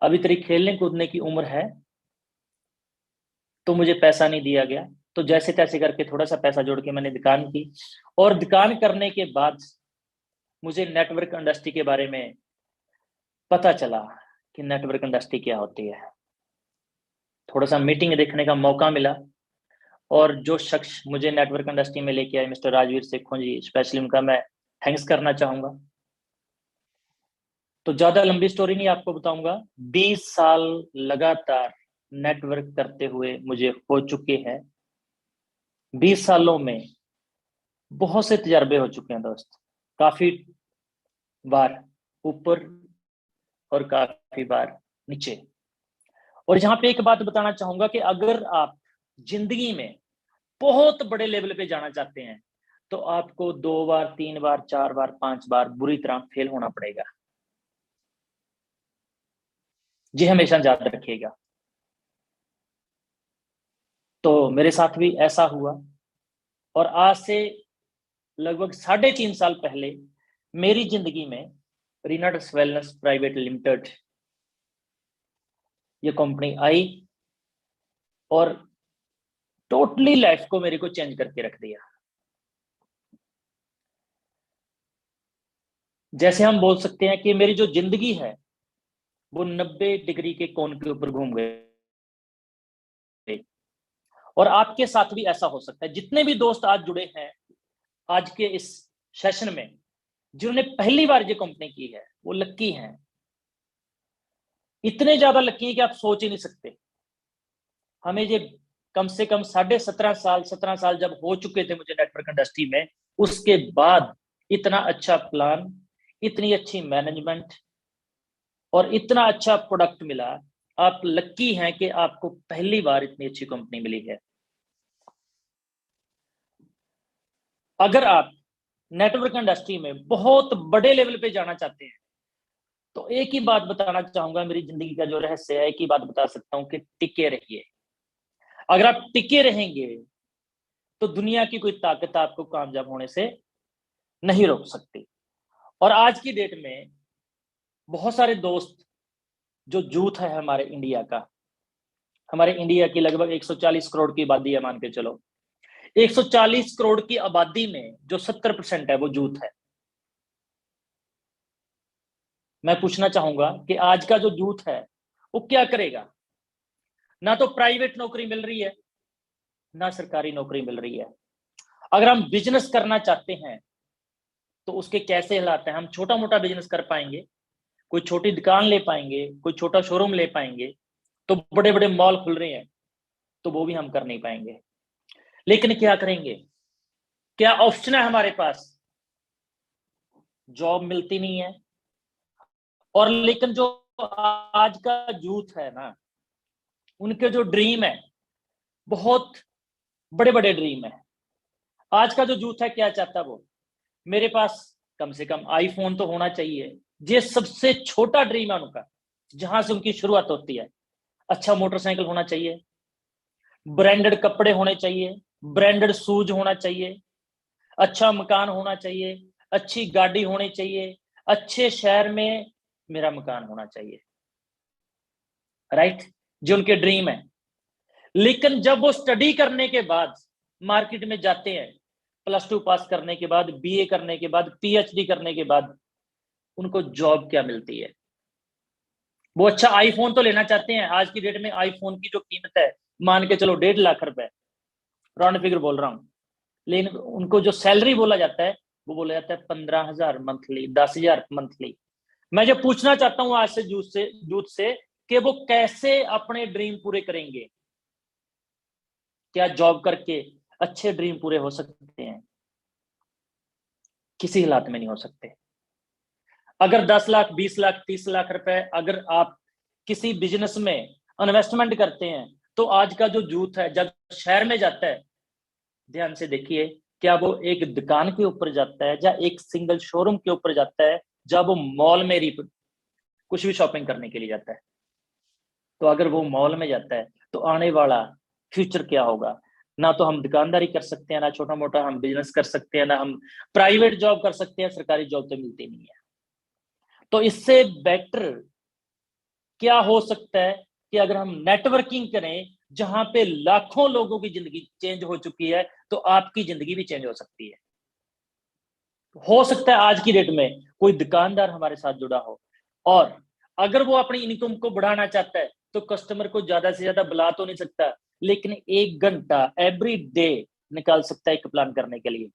अभी तेरी खेलने कूदने की उम्र है, तो मुझे पैसा नहीं दिया गया। तो जैसे तैसे करके थोड़ा सा पैसा जोड़ के मैंने दुकान की, और दुकान करने के बाद मुझे नेटवर्क इंडस्ट्री के बारे में पता चला कि नेटवर्क इंडस्ट्री क्या होती है। थोड़ा सा मीटिंग देखने का मौका मिला, और जो शख्स मुझे नेटवर्क इंडस्ट्री में लेके आए, मिस्टर राजवीर सेखों जी, स्पेशली उनका मैं थैंक्स करना चाहूंगा। तो ज्यादा लंबी स्टोरी नहीं आपको बताऊंगा। 20 साल लगातार नेटवर्क करते हुए मुझे हो चुके हैं। 20 सालों में बहुत से तजर्बे हो चुके हैं दोस्त, काफी बार ऊपर और काफी बार नीचे। और यहाँ पे एक बात बताना चाहूंगा कि अगर आप जिंदगी में बहुत बड़े लेवल पे जाना चाहते हैं, तो आपको 2 बार, 3 बार, 4 बार, 5 बार बुरी तरह फेल होना पड़ेगा। ये हमेशा याद रखिएगा। तो मेरे साथ भी ऐसा हुआ, और आज से लगभग 3.5 साल पहले मेरी जिंदगी में रिनाटस वेलनेस प्राइवेट लिमिटेड ये कंपनी आई और टोटली लाइफ को मेरे को चेंज करके रख दिया। जैसे हम बोल सकते हैं कि मेरी जो जिंदगी है वो 90 डिग्री के कोण के ऊपर घूम गई। और आपके साथ भी ऐसा हो सकता है। जितने भी दोस्त आज जुड़े हैं आज के इस सेशन में, जिन्होंने पहली बार ये कंपनी की है, वो लकी हैं। इतने ज्यादा लकी है कि आप सोच ही नहीं सकते। हमें ये कम से कम 17.5 साल जब हो चुके थे मुझे नेटवर्क इंडस्ट्री में, उसके बाद इतना अच्छा प्लान, इतनी अच्छी मैनेजमेंट और इतना अच्छा प्रोडक्ट मिला। आप लकी हैं कि आपको पहली बार इतनी अच्छी कंपनी मिली है। अगर आप नेटवर्क इंडस्ट्री में बहुत बड़े लेवल पे जाना चाहते हैं तो एक ही बात बताना चाहूंगा, मेरी जिंदगी का जो रहस्य है, एक ही बात बता सकता हूं कि टिके रहिए। अगर आप टिके रहेंगे तो दुनिया की कोई ताकत आपको कामयाब होने से नहीं रोक सकती। और आज की डेट में बहुत सारे दोस्त, जो यूथ है हमारे इंडिया का, हमारे इंडिया की लगभग 140 करोड़ की आबादी है, मान के चलो 140 करोड़ की आबादी में जो 70% है वो यूथ है। मैं पूछना चाहूंगा कि आज का जो यूथ है वो क्या करेगा? ना तो प्राइवेट नौकरी मिल रही है, ना सरकारी नौकरी मिल रही है। अगर हम बिजनेस करना चाहते हैं तो उसके कैसे हालात हैं? हम छोटा मोटा बिजनेस कर पाएंगे, कोई छोटी दुकान ले पाएंगे, कोई छोटा शोरूम ले पाएंगे, तो बड़े बड़े मॉल खुल रहे हैं तो वो भी हम कर नहीं पाएंगे। लेकिन क्या करेंगे? क्या ऑप्शन है हमारे पास? जॉब मिलती नहीं है। और लेकिन जो आज का यूथ है ना, उनके जो ड्रीम है, बहुत बड़े बड़े ड्रीम है। आज का जो यूथ है क्या चाहता है वो? मेरे पास कम से कम आईफोन तो होना चाहिए, ये सबसे छोटा ड्रीम है उनका, जहां से उनकी शुरुआत होती है। अच्छा मोटरसाइकिल होना चाहिए, ब्रांडेड कपड़े होने चाहिए, ब्रांडेड शूज होना चाहिए, अच्छा मकान होना चाहिए, अच्छी गाड़ी होनी चाहिए, अच्छे शहर में मेरा मकान होना चाहिए। राइट? जो उनके ड्रीम है। लेकिन जब वो स्टडी करने के बाद मार्केट में जाते हैं, +2 पास करने के बाद, बीए करने के बाद, पीएचडी करने के बाद, उनको जॉब क्या मिलती है? वो अच्छा आईफोन तो लेना चाहते हैं। आज की डेट में आईफोन की जो कीमत है, मान के चलो 1.5 लाख रुपए, राउंड फिगर बोल रहा हूं। लेकिन उनको जो सैलरी बोला जाता है वो बोला जाता है 15,000 मंथली, 10,000 मंथली। मैं जो पूछना चाहता हूं आज से यूथ से कि वो कैसे अपने ड्रीम पूरे करेंगे? क्या जॉब करके अच्छे ड्रीम पूरे हो सकते हैं? किसी हालात में नहीं हो सकते। अगर 10 लाख, 20 लाख, 30 लाख रुपए अगर आप किसी बिजनेस में इन्वेस्टमेंट करते हैं, तो आज का जो यूथ है जब शहर में जाता है, ध्यान से देखिए, क्या वो एक दुकान के ऊपर जाता है या एक सिंगल शोरूम के ऊपर जाता है, जब वो मॉल में कुछ भी शॉपिंग करने के लिए जाता है? तो अगर वो मॉल में जाता है तो आने वाला फ्यूचर क्या होगा? ना तो हम दुकानदारी कर सकते हैं, ना छोटा मोटा हम बिजनेस कर सकते हैं, ना हम प्राइवेट जॉब कर सकते हैं, सरकारी जॉब तो मिलती नहीं है। तो इससे बेटर क्या हो सकता है कि अगर हम नेटवर्किंग करें, जहां पे लाखों लोगों की जिंदगी चेंज हो चुकी है, तो आपकी जिंदगी भी चेंज हो सकती है। हो सकता है आज की डेट में कोई दुकानदार हमारे साथ जुड़ा हो, और अगर वो अपनी इनकम को बढ़ाना चाहता है तो कस्टमर को ज्यादा से ज्यादा बुला तो नहीं सकता, लेकिन 1 घंटा एवरी डे निकाल सकता है एक प्लान करने के लिए,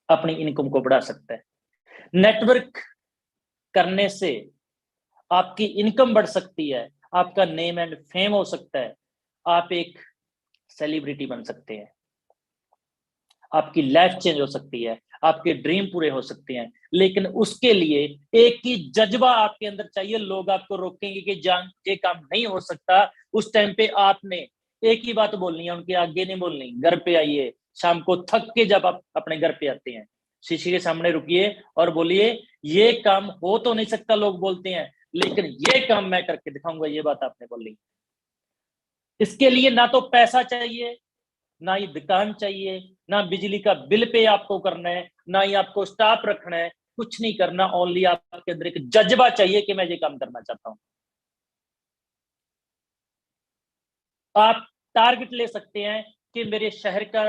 अपनी इनकम को बढ़ा सकता है। नेटवर्क करने से आपकी इनकम बढ़ सकती है, आपका नेम एंड फेम हो सकता है, आप एक सेलिब्रिटी बन सकते हैं, आपकी लाइफ चेंज हो सकती है, आपके ड्रीम पूरे हो सकते हैं। लेकिन उसके लिए एक ही जज्बा आपके अंदर चाहिए। लोग आपको रोकेंगे कि जान ये काम नहीं हो सकता, उस टाइम पे आपने एक ही बात बोलनी है, उनके आगे नहीं बोलनी। घर पे आइए, शाम को थक के जब आप अपने घर पे आते हैं, शीशे के सामने रुकिए और बोलिए ये काम हो तो नहीं सकता, लोग बोलते हैं, लेकिन ये काम मैं करके दिखाऊंगा, ये बात आपने बोली। इसके लिए ना तो पैसा चाहिए, ना ही दुकान चाहिए, ना बिजली का बिल पे आपको करना है, ना ही आपको स्टाफ रखना है, कुछ नहीं करना। ओनली आपके अंदर एक जज्बा चाहिए कि मैं ये काम करना चाहता हूं। आप टारगेट ले सकते हैं कि मेरे शहर का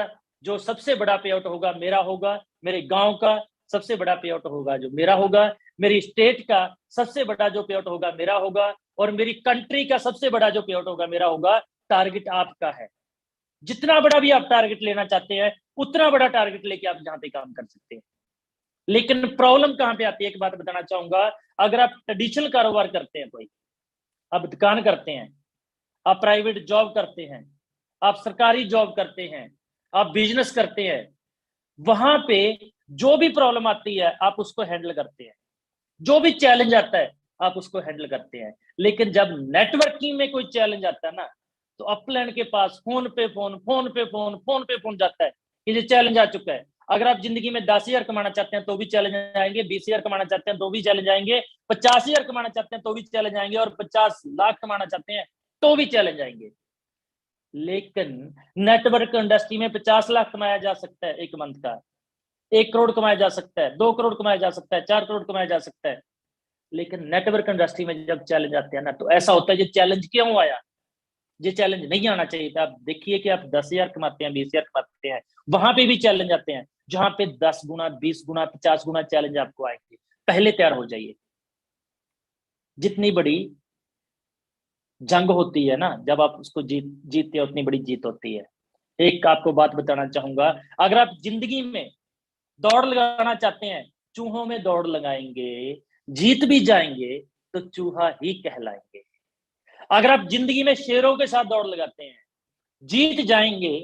जो सबसे बड़ा पे आउट होगा मेरा होगा, मेरे गांव का सबसे बड़ा पे आउट होगा जो मेरा होगा, मेरी स्टेट का सबसे बड़ा जो पे आउट होगा मेरा होगा, और मेरी कंट्री का सबसे बड़ा जो पे आउट होगा मेरा होगा। टारगेट आपका है। जितना बड़ा भी आप टारगेट लेना चाहते हैं, उतना बड़ा टारगेट लेके आप जहां पे काम कर सकते हैं। लेकिन प्रॉब्लम कहां पे आती है, एक बात बताना चाहूंगा। अगर आप ट्रेडिशनल कारोबार करते हैं, कोई आप दुकान करते हैं, आप प्राइवेट जॉब करते हैं, आप सरकारी जॉब करते हैं, आप बिजनेस करते हैं, वहां पे जो भी प्रॉब्लम आती है आप उसको हैंडल करते हैं, जो भी चैलेंज आता है आप उसको हैंडल करते हैं। लेकिन जब नेटवर्किंग में कोई चैलेंज आता है ना, तो अपलाइन के पास फोन पे फोन, फोन पे फोन, फोन पे फोन जाता है कि ये चैलेंज आ चुका है। अगर आप जिंदगी में 10,000 कमाना चाहते हैं तो भी चैलेंज आएंगे, 20,000 कमाना चाहते हैं तो भी चैलेंज आएंगे, 50,000 कमाना चाहते हैं तो भी चैलेंज आएंगे, और 50 लाख कमाना चाहते हैं तो भी चैलेंज आएंगे। लेकिन नेटवर्क इंडस्ट्री में 50 लाख कमाया जा सकता है एक मंथ का, 1 करोड़ कमाया जा सकता है, 2 करोड़ कमाया जा सकता है, 4 करोड़ कमाया जा सकता है। लेकिन नेटवर्क इंडस्ट्री में जब चैलेंज आते हैं ना, तो ऐसा होता है ये चैलेंज क्यों आया, ये चैलेंज नहीं आना चाहिए था। आप देखिए कि आप 10,000 कमाते हैं, 20,000 कमाते हैं, वहां पे भी चैलेंज आते हैं, जहां पे 10 गुना, 20 गुना, 50 गुना चैलेंज आपको आएंगे। पहले तैयार हो जाइए। जितनी बड़ी जंग होती है ना, जब आप उसको जीतते हैं, उतनी बड़ी जीत होती है। एक आपको बात बताना चाहूंगा, अगर आप जिंदगी में दौड़ लगाना चाहते हैं, चूहों में दौड़ लगाएंगे, जीत भी जाएंगे तो चूहा ही कहलाएंगे। अगर आप जिंदगी में शेरों के साथ दौड़ लगाते हैं, जीत जाएंगे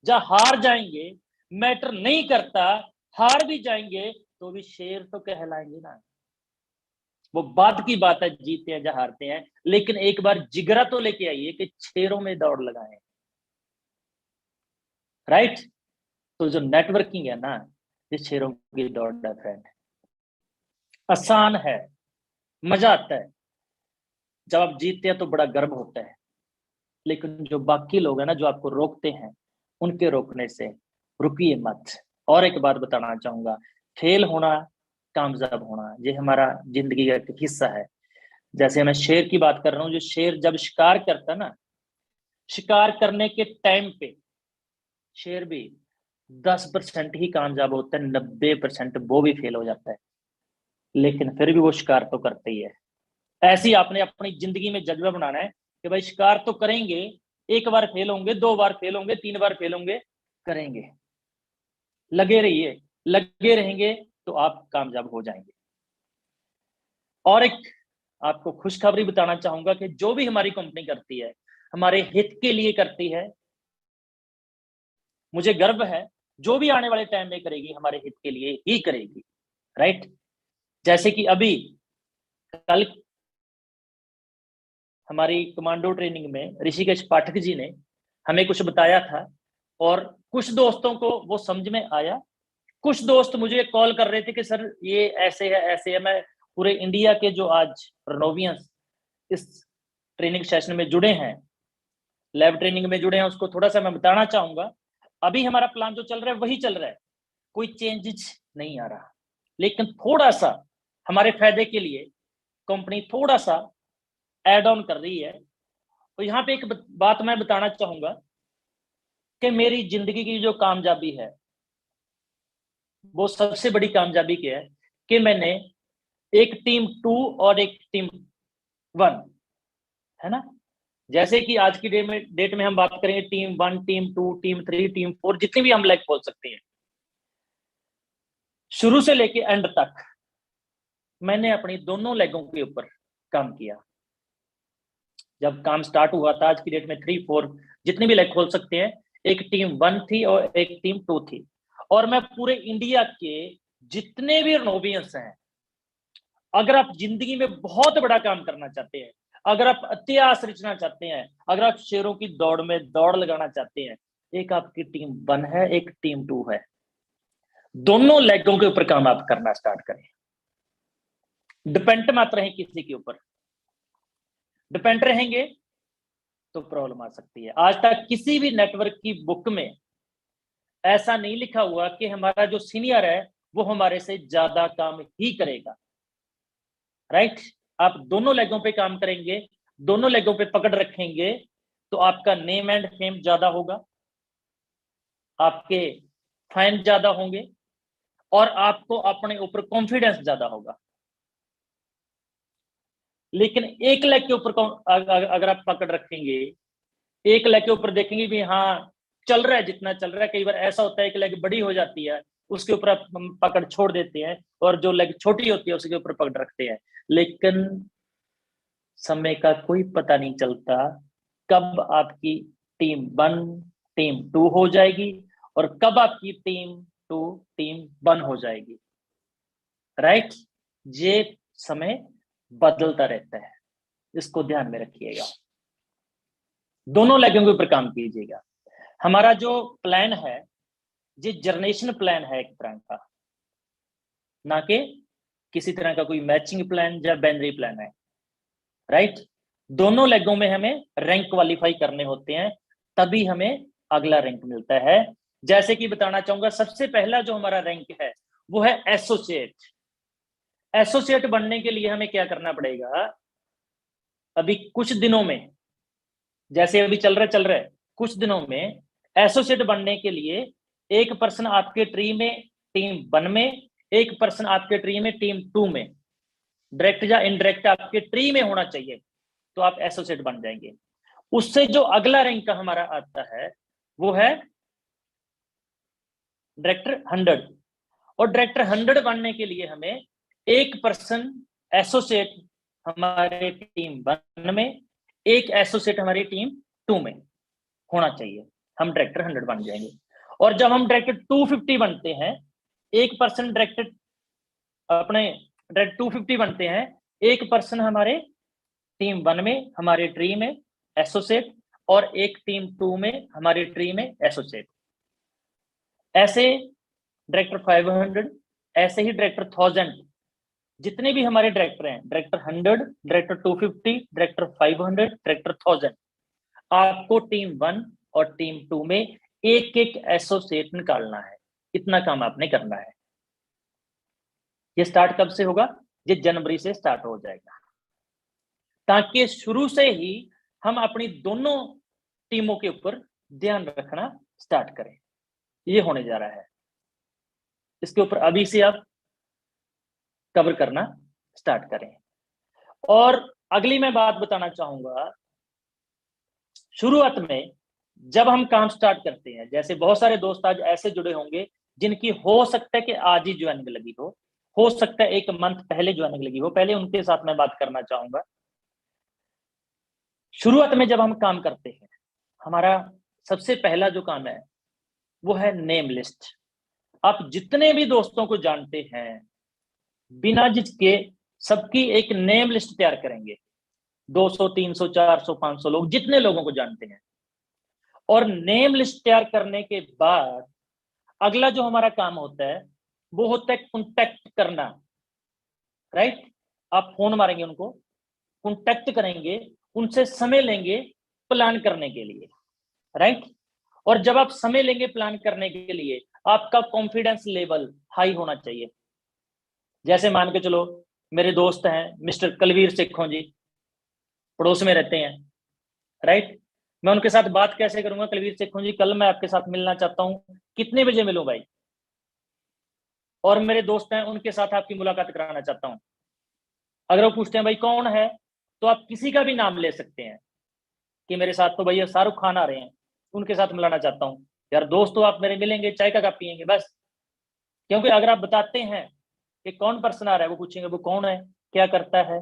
या हार जाएंगे मैटर नहीं करता, हार भी जाएंगे तो भी शेर तो कहलाएंगे ना। वो बात की बात है, जीतते हैं या हारते हैं, लेकिन एक बार जिगरा तो लेके आइए कि शेरों में दौड़ लगाएं। राइट। तो जो नेटवर्किंग है ना, ये शेरों की दौड़ है फ्रेंड। आसान है, मजा आता है, जब आप जीतते हैं तो बड़ा गर्व होता है। लेकिन जो बाकी लोग हैं ना, जो आपको रोकते हैं, उनके रोकने से रुकिए मत। और एक बात बताना चाहूंगा, फेल होना, कामयाब होना, ये हमारा जिंदगी का एक हिस्सा है। जैसे मैं शेर की बात कर रहा हूँ, जो शेर जब शिकार करता है ना, शिकार करने के टाइम पे शेर भी 10% ही कामयाब होता है, 90% वो भी फेल हो जाता है, लेकिन फिर भी वो शिकार तो करते ही है। ऐसे ही आपने अपनी जिंदगी में जज्बा बनाना है कि भाई शिकार तो करेंगे, 1 बार फेल होंगे, 2 बार फेल होंगे, 3 बार फेल होंगे, करेंगे। लगे रहिए, लगे रहेंगे तो आप कामयाब हो जाएंगे। और एक आपको खुशखबरी बताना चाहूंगा कि जो भी हमारी कंपनी करती है, हमारे हित के लिए करती है। मुझे गर्व है, जो भी आने वाले टाइम में करेगी हमारे हित के लिए ही करेगी। राइट। जैसे कि अभी कल हमारी कमांडो ट्रेनिंग में ऋषिकेश पाठक जी ने हमें कुछ बताया था, और कुछ दोस्तों को वो समझ में आया। कुछ दोस्त मुझे कॉल कर रहे थे कि सर ये ऐसे है, ऐसे है। मैं पूरे इंडिया के जो आज रनोवियंस इस ट्रेनिंग सेशन में जुड़े हैं, लैब ट्रेनिंग में जुड़े हैं, उसको थोड़ा सा मैं बताना चाहूंगा। अभी हमारा प्लान जो चल रहा है वही चल रहा है, कोई चेंजेस नहीं आ रहा। लेकिन थोड़ा सा हमारे फायदे के लिए कंपनी थोड़ा सा एड ऑन कर रही है। तो यहाँ पे एक बात मैं बताना चाहूंगा कि मेरी जिंदगी की जो कामयाबी है, वो सबसे बड़ी कामयाबी क्या है कि मैंने एक टीम 2 और एक टीम 1, है ना। जैसे कि आज की डेट में हम बात करेंगे टीम 1, टीम 2, टीम 3, टीम 4, जितनी भी हम लेग बोल सकते हैं, शुरू से लेके एंड तक मैंने अपनी दोनों लेगों के ऊपर काम किया। जब काम स्टार्ट हुआ था, आज की डेट में 3, 4 जितने भी लेग खोल सकते हैं, एक टीम 1 थी और एक टीम 2 थी। और मैं पूरे इंडिया के जितने भी रनोवियंस हैं, अगर आप जिंदगी में बहुत बड़ा काम करना चाहते हैं, अगर आप इतिहास रचना चाहते हैं, अगर आप शेरों की दौड़ में दौड़ लगाना चाहते हैं, एक आपकी टीम 1 है, एक टीम 2 है। दोनों लेगों के ऊपर काम आप करना स्टार्ट करें। डिपेंड मत रहे किसी के ऊपर। डिपेंड रहेंगे तो प्रॉब्लम आ सकती है। आज तक किसी भी नेटवर्क की बुक में ऐसा नहीं लिखा हुआ कि हमारा जो सीनियर है वो हमारे से ज्यादा काम ही करेगा, राइट। आप दोनों लेगों पे काम करेंगे, दोनों लेगों पे पकड़ रखेंगे, तो आपका नेम एंड फेम ज्यादा होगा, आपके फैन ज्यादा होंगे, और आपको अपने ऊपर कॉन्फिडेंस ज्यादा होगा। लेकिन एक लेग के ऊपर अगर आप पकड़ रखेंगे, एक लेग के ऊपर देखेंगे भी हाँ चल रहा है, जितना चल रहा है, कई बार ऐसा होता है कि लेग बड़ी हो जाती है, उसके ऊपर आप पकड़ छोड़ देते हैं, और जो लेग छोटी होती है उसके ऊपर पकड़ रखते हैं। लेकिन समय का कोई पता नहीं चलता कब आपकी टीम 1 टीम 2 हो जाएगी और कब आपकी टीम 2 टीम 1 हो जाएगी, राइट। ये समय बदलता रहता है, इसको ध्यान में रखिएगा। दोनों लेगों के ऊपर काम कीजिएगा। हमारा जो प्लान है ये जनरेशन प्लान है एक तरह का, ना कि किसी तरह का कोई मैचिंग प्लान या बाइनरी प्लान है, राइट। दोनों लेगों में हमें रैंक क्वालिफाई करने होते हैं, तभी हमें अगला रैंक मिलता है। जैसे कि बताना चाहूंगा, सबसे पहला जो हमारा रैंक है वो है एसोसिएट। एसोसिएट बनने के लिए हमें क्या करना पड़ेगा? अभी कुछ दिनों में, जैसे अभी चल रहा है, कुछ दिनों में एसोसिएट बनने के लिए एक पर्सन आपके ट्री में टीम 1 में, एक पर्सन आपके ट्री में टीम 2 में, डायरेक्ट या इनडायरेक्ट आपके ट्री में होना चाहिए, तो आप एसोसिएट बन जाएंगे। उससे जो अगला रैंक हमारा आता है वो है डायरेक्टर 100। और डायरेक्टर 100 बनने के लिए हमें एक पर्सन एसोसिएट हमारे टीम 1 में, एक एसोसिएट हमारी टीम 2 में होना चाहिए, हम डायरेक्टर 100 बन जाएंगे। और जब हम डायरेक्टर 250 बनते हैं, एक पर्सन डायरेक्टर अपने डायरेक्टर 250 बनते हैं, एक पर्सन हमारे टीम 1 में हमारे ट्री में एसोसिएट, और एक टीम 2 में हमारे ट्री में एसोसिएट। ऐसे डायरेक्टर 500, ऐसे ही डायरेक्टर 1000, जितने भी हमारे डायरेक्टर हैं, डायरेक्टर 100, डायरेक्टर 250, डायरेक्टर 500, डायरेक्टर 1000, आपको टीम 1 और टीम 2 में एक एक एसोसिएट निकालना है। इतना काम आपने करना है। ये स्टार्ट कब से होगा? ये जनवरी से स्टार्ट हो जाएगा, ताकि शुरू से ही हम अपनी दोनों टीमों के ऊपर ध्यान रखना स्टार्ट करें। ये होने जा रहा है, इसके ऊपर अभी से आप कवर करना स्टार्ट करें। और अगली मैं बात बताना चाहूंगा, शुरुआत में जब हम काम स्टार्ट करते हैं, जैसे बहुत सारे दोस्त आज ऐसे जुड़े होंगे जिनकी हो सकता है कि आज ही ज्वाइनिंग लगी हो सकता है 1 मंथ पहले ज्वाइनिंग लगी हो, पहले उनके साथ मैं बात करना चाहूंगा। शुरुआत में जब हम काम करते हैं, हमारा सबसे पहला जो काम है वो है नेम लिस्ट। आप जितने भी दोस्तों को जानते हैं, बिना झिझके सबकी एक नेम लिस्ट तैयार करेंगे। 200, 300, 400, 500 लोग, जितने लोगों को जानते हैं। और नेम लिस्ट तैयार करने के बाद अगला जो हमारा काम होता है वो होता है कॉन्टैक्ट करना, राइट। आप फोन मारेंगे उनको, कॉन्टैक्ट करेंगे, उनसे समय लेंगे प्लान करने के लिए, राइट। और जब आप समय लेंगे प्लान करने के लिए, आपका कॉन्फिडेंस लेवल हाई होना चाहिए। जैसे मान के चलो, मेरे दोस्त हैं मिस्टर कलवीर सेखों जी, पड़ोस में रहते हैं, राइट। मैं उनके साथ बात कैसे करूंगा? कलवीर सेखों जी, कल मैं आपके साथ मिलना चाहता हूं, कितने बजे मिलूं भाई? और मेरे दोस्त हैं, उनके साथ आपकी मुलाकात कराना चाहता हूं। अगर वो पूछते हैं भाई कौन है, तो आप किसी का भी नाम ले सकते हैं कि मेरे साथ तो भैया शाहरुख खान आ रहे हैं, उनके साथ मिलाना चाहता हूँ। यार दोस्तों, आप मेरे मिलेंगे, चाय का कप पियेंगे बस। क्योंकि अगर आप बताते हैं कि कौन पर्सन आ रहा है, वो पूछेंगे वो कौन है, क्या करता है,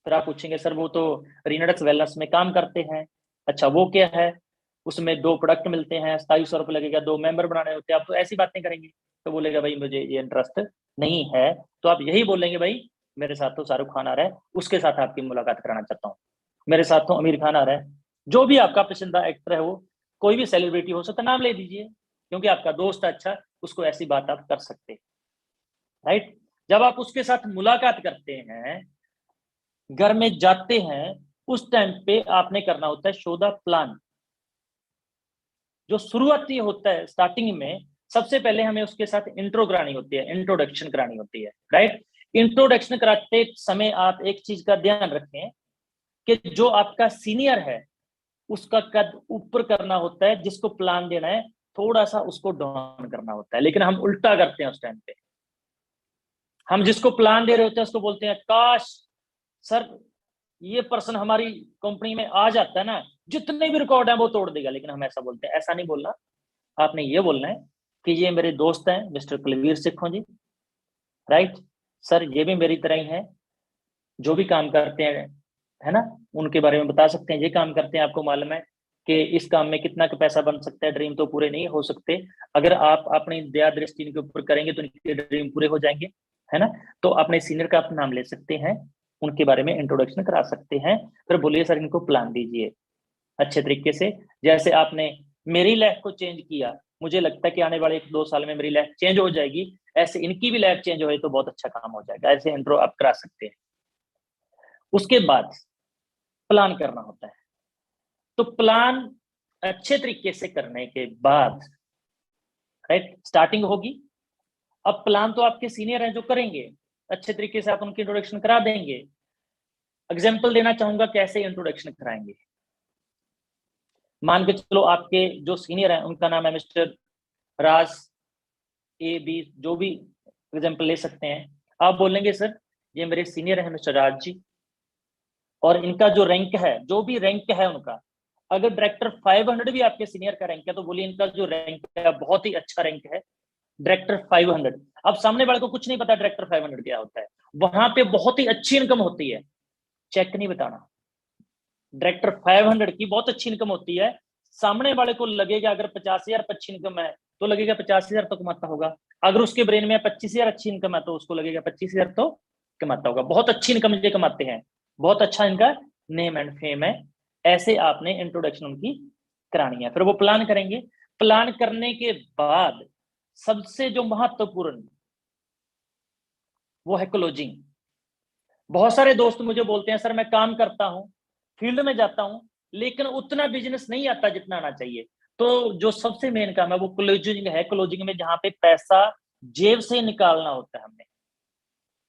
फिर आप पूछेंगे सर वो तो रीनडेक्स वेलनेस में काम करते हैं। अच्छा वो क्या है? उसमें 2 प्रोडक्ट मिलते हैं, 2700 रुपये लगेगा, 2 मेंबर बनाने होते हैं। आप तो ऐसी बातें करेंगे, तो बोलेगा भाई मुझे ये इंटरेस्ट नहीं है। तो आप यही बोलेंगे भाई मेरे साथ तो शाहरुख खान आ रहा है, उसके साथ आपकी मुलाकात कराना चाहता हूँ। मेरे साथ तो आमिर खान आ रहा है, जो भी आपका पसंदीदा एक्टर है, वो कोई भी सेलिब्रिटी हो सकता, नाम ले दीजिए, क्योंकि आपका दोस्त अच्छा, उसको ऐसी बात आप कर सकते हैं, राइट। जब आप उसके साथ मुलाकात करते हैं, घर में जाते हैं, उस टाइम पे आपने करना होता है शो द प्लान। जो शुरुआती होता है स्टार्टिंग में, सबसे पहले हमें उसके साथ इंट्रो करानी होती है, इंट्रोडक्शन करानी होती है, राइट। इंट्रोडक्शन कराते समय आप एक चीज का ध्यान रखें कि जो आपका सीनियर है उसका कद ऊपर करना होता है, जिसको प्लान देना है थोड़ा सा उसको डाउन करना होता है। लेकिन हम उल्टा करते हैं उस टाइम पे, हम जिसको प्लान दे रहे होते हैं उसको बोलते हैं काश सर ये पर्सन हमारी कंपनी में आ जाता है ना, जितने भी रिकॉर्ड है वो तोड़ देगा। लेकिन हम ऐसा बोलते हैं, ऐसा नहीं बोलना। आपने ये बोलना है कि ये मेरे दोस्त हैं मिस्टर कुलवीर सिखों जी, राइट सर, ये भी मेरी तरह ही है, जो भी काम करते हैं, है ना, उनके बारे में बता सकते हैं, ये काम करते हैं, आपको मालूम है कि इस काम में कितना का पैसा बन सकता है, ड्रीम तो पूरे नहीं हो सकते, अगर आप अपनी दया दृष्टि इनके ऊपर करेंगे तो इनके ड्रीम पूरे हो जाएंगे, है ना। तो अपने सीनियर का आप नाम ले सकते हैं, उनके बारे में इंट्रोडक्शन करा सकते हैं, फिर बोलिए सर इनको प्लान दीजिए अच्छे तरीके से। जैसे आपने मेरी लाइफ को चेंज किया, मुझे लगता है कि आने वाले 1-2 साल में मेरी लाइफ चेंज हो जाएगी, ऐसे इनकी भी लाइफ चेंज हो तो बहुत अच्छा काम हो जाएगा। ऐसे इंट्रो आप करा सकते हैं। उसके बाद प्लान करना होता है। तो प्लान अच्छे तरीके से करने के बाद, राइट, स्टार्टिंग होगी। अब प्लान तो आपके सीनियर हैं जो करेंगे, अच्छे तरीके से आप उनकी इंट्रोडक्शन करा देंगे। एग्जाम्पल देना चाहूंगा कैसे इंट्रोडक्शन कराएंगे। मान के चलो आपके जो सीनियर है उनका नाम है मिस्टर राज ए बी, जो भी एग्जाम्पल ले सकते हैं। आप बोलेंगे सर ये मेरे सीनियर है मिस्टर राज जी, और इनका जो रैंक है, जो भी रैंक है उनका, अगर डायरेक्टर 500 भी आपके सीनियर का रैंक है तो बोलिए इनका जो रैंक है बहुत ही अच्छा रैंक है, डायरेक्टर 500। अब सामने वाले को कुछ नहीं पता डायरेक्टर 500 क्या होता है, वहां पे बहुत ही अच्छी इनकम होती है, चेक नहीं बताना, डायरेक्टर 500 की बहुत अच्छी इनकम होती है। सामने वाले को लगेगा अगर 50,000 अच्छी इनकम है तो लगेगा 50,000 तो कमाता होगा, अगर उसके ब्रेन में 25,000 अच्छी इनकम है तो उसको लगेगा 25,000 तो कमाता होगा, बहुत अच्छी इनकम ये कमाते हैं, बहुत अच्छा इनका नेम एंड फेम है। ऐसे आपने इंट्रोडक्शन उनकी करानी है, फिर वो प्लान करेंगे। प्लान करने के बाद सबसे जो महत्वपूर्ण वो है क्लोजिंग। बहुत सारे दोस्त मुझे बोलते हैं सर मैं काम करता हूं, फील्ड में जाता हूं, लेकिन उतना बिजनेस नहीं आता जितना आना चाहिए। तो जो सबसे मेन काम है वो क्लोजिंग है। क्लोजिंग में जहां पे पैसा जेब से निकालना होता है हमने।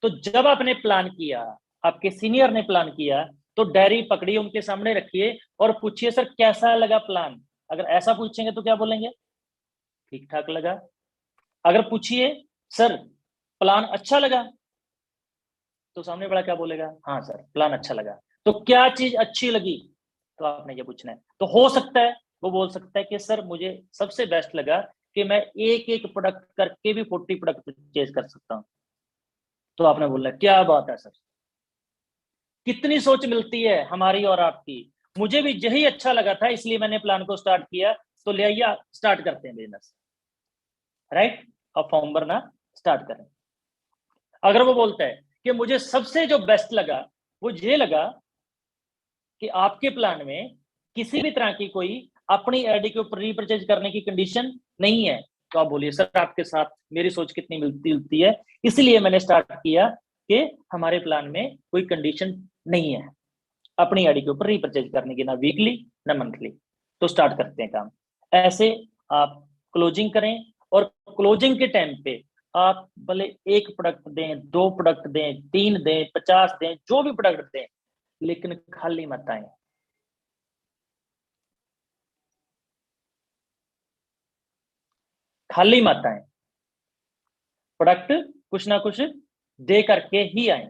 तो जब आपने प्लान किया, आपके सीनियर ने प्लान किया, तो डायरी पकड़िए, उनके सामने रखिए और पूछिए सर कैसा लगा प्लान। अगर ऐसा पूछेंगे तो क्या बोलेंगे, ठीक ठाक लगा। अगर पूछिए सर प्लान अच्छा लगा, तो सामने वाला क्या बोलेगा, हाँ सर प्लान अच्छा लगा। तो क्या चीज अच्छी लगी, तो आपने ये पूछना है। तो हो सकता है वो बोल सकता है कि सर मुझे सबसे बेस्ट लगा कि मैं एक एक प्रोडक्ट करके भी 40 प्रोडक्ट परचेज कर सकता हूं। तो आपने बोला क्या बात है सर, कितनी सोच मिलती है हमारी और आपकी, मुझे भी यही अच्छा लगा था इसलिए मैंने प्लान को स्टार्ट किया, तो ले आइए स्टार्ट करते हैं बिजनेस, राइट। अब फॉर्म भरना स्टार्ट करें। अगर वो बोलता है कि मुझे सबसे जो बेस्ट लगा वो ये लगा कि आपके प्लान में किसी भी तरह की कोई अपनी आईडी के ऊपर रीपरचेज करने की कंडीशन नहीं है, तो आप बोलिए सर आपके साथ मेरी सोच कितनी मिलती है, इसलिए मैंने स्टार्ट किया कि हमारे प्लान में कोई कंडीशन नहीं है अपनी आईडी के ऊपर रीपरचेज करने की, ना वीकली ना मंथली। तो स्टार्ट करते हैं काम। ऐसे आप क्लोजिंग करें, और क्लोजिंग के टाइम पे आप भले 1 प्रोडक्ट दें, 2 प्रोडक्ट दें, 3 दें, 50 दें, जो भी प्रोडक्ट दें, लेकिन खाली मत आए। खाली मत आए, प्रोडक्ट कुछ ना कुछ दे करके ही आए।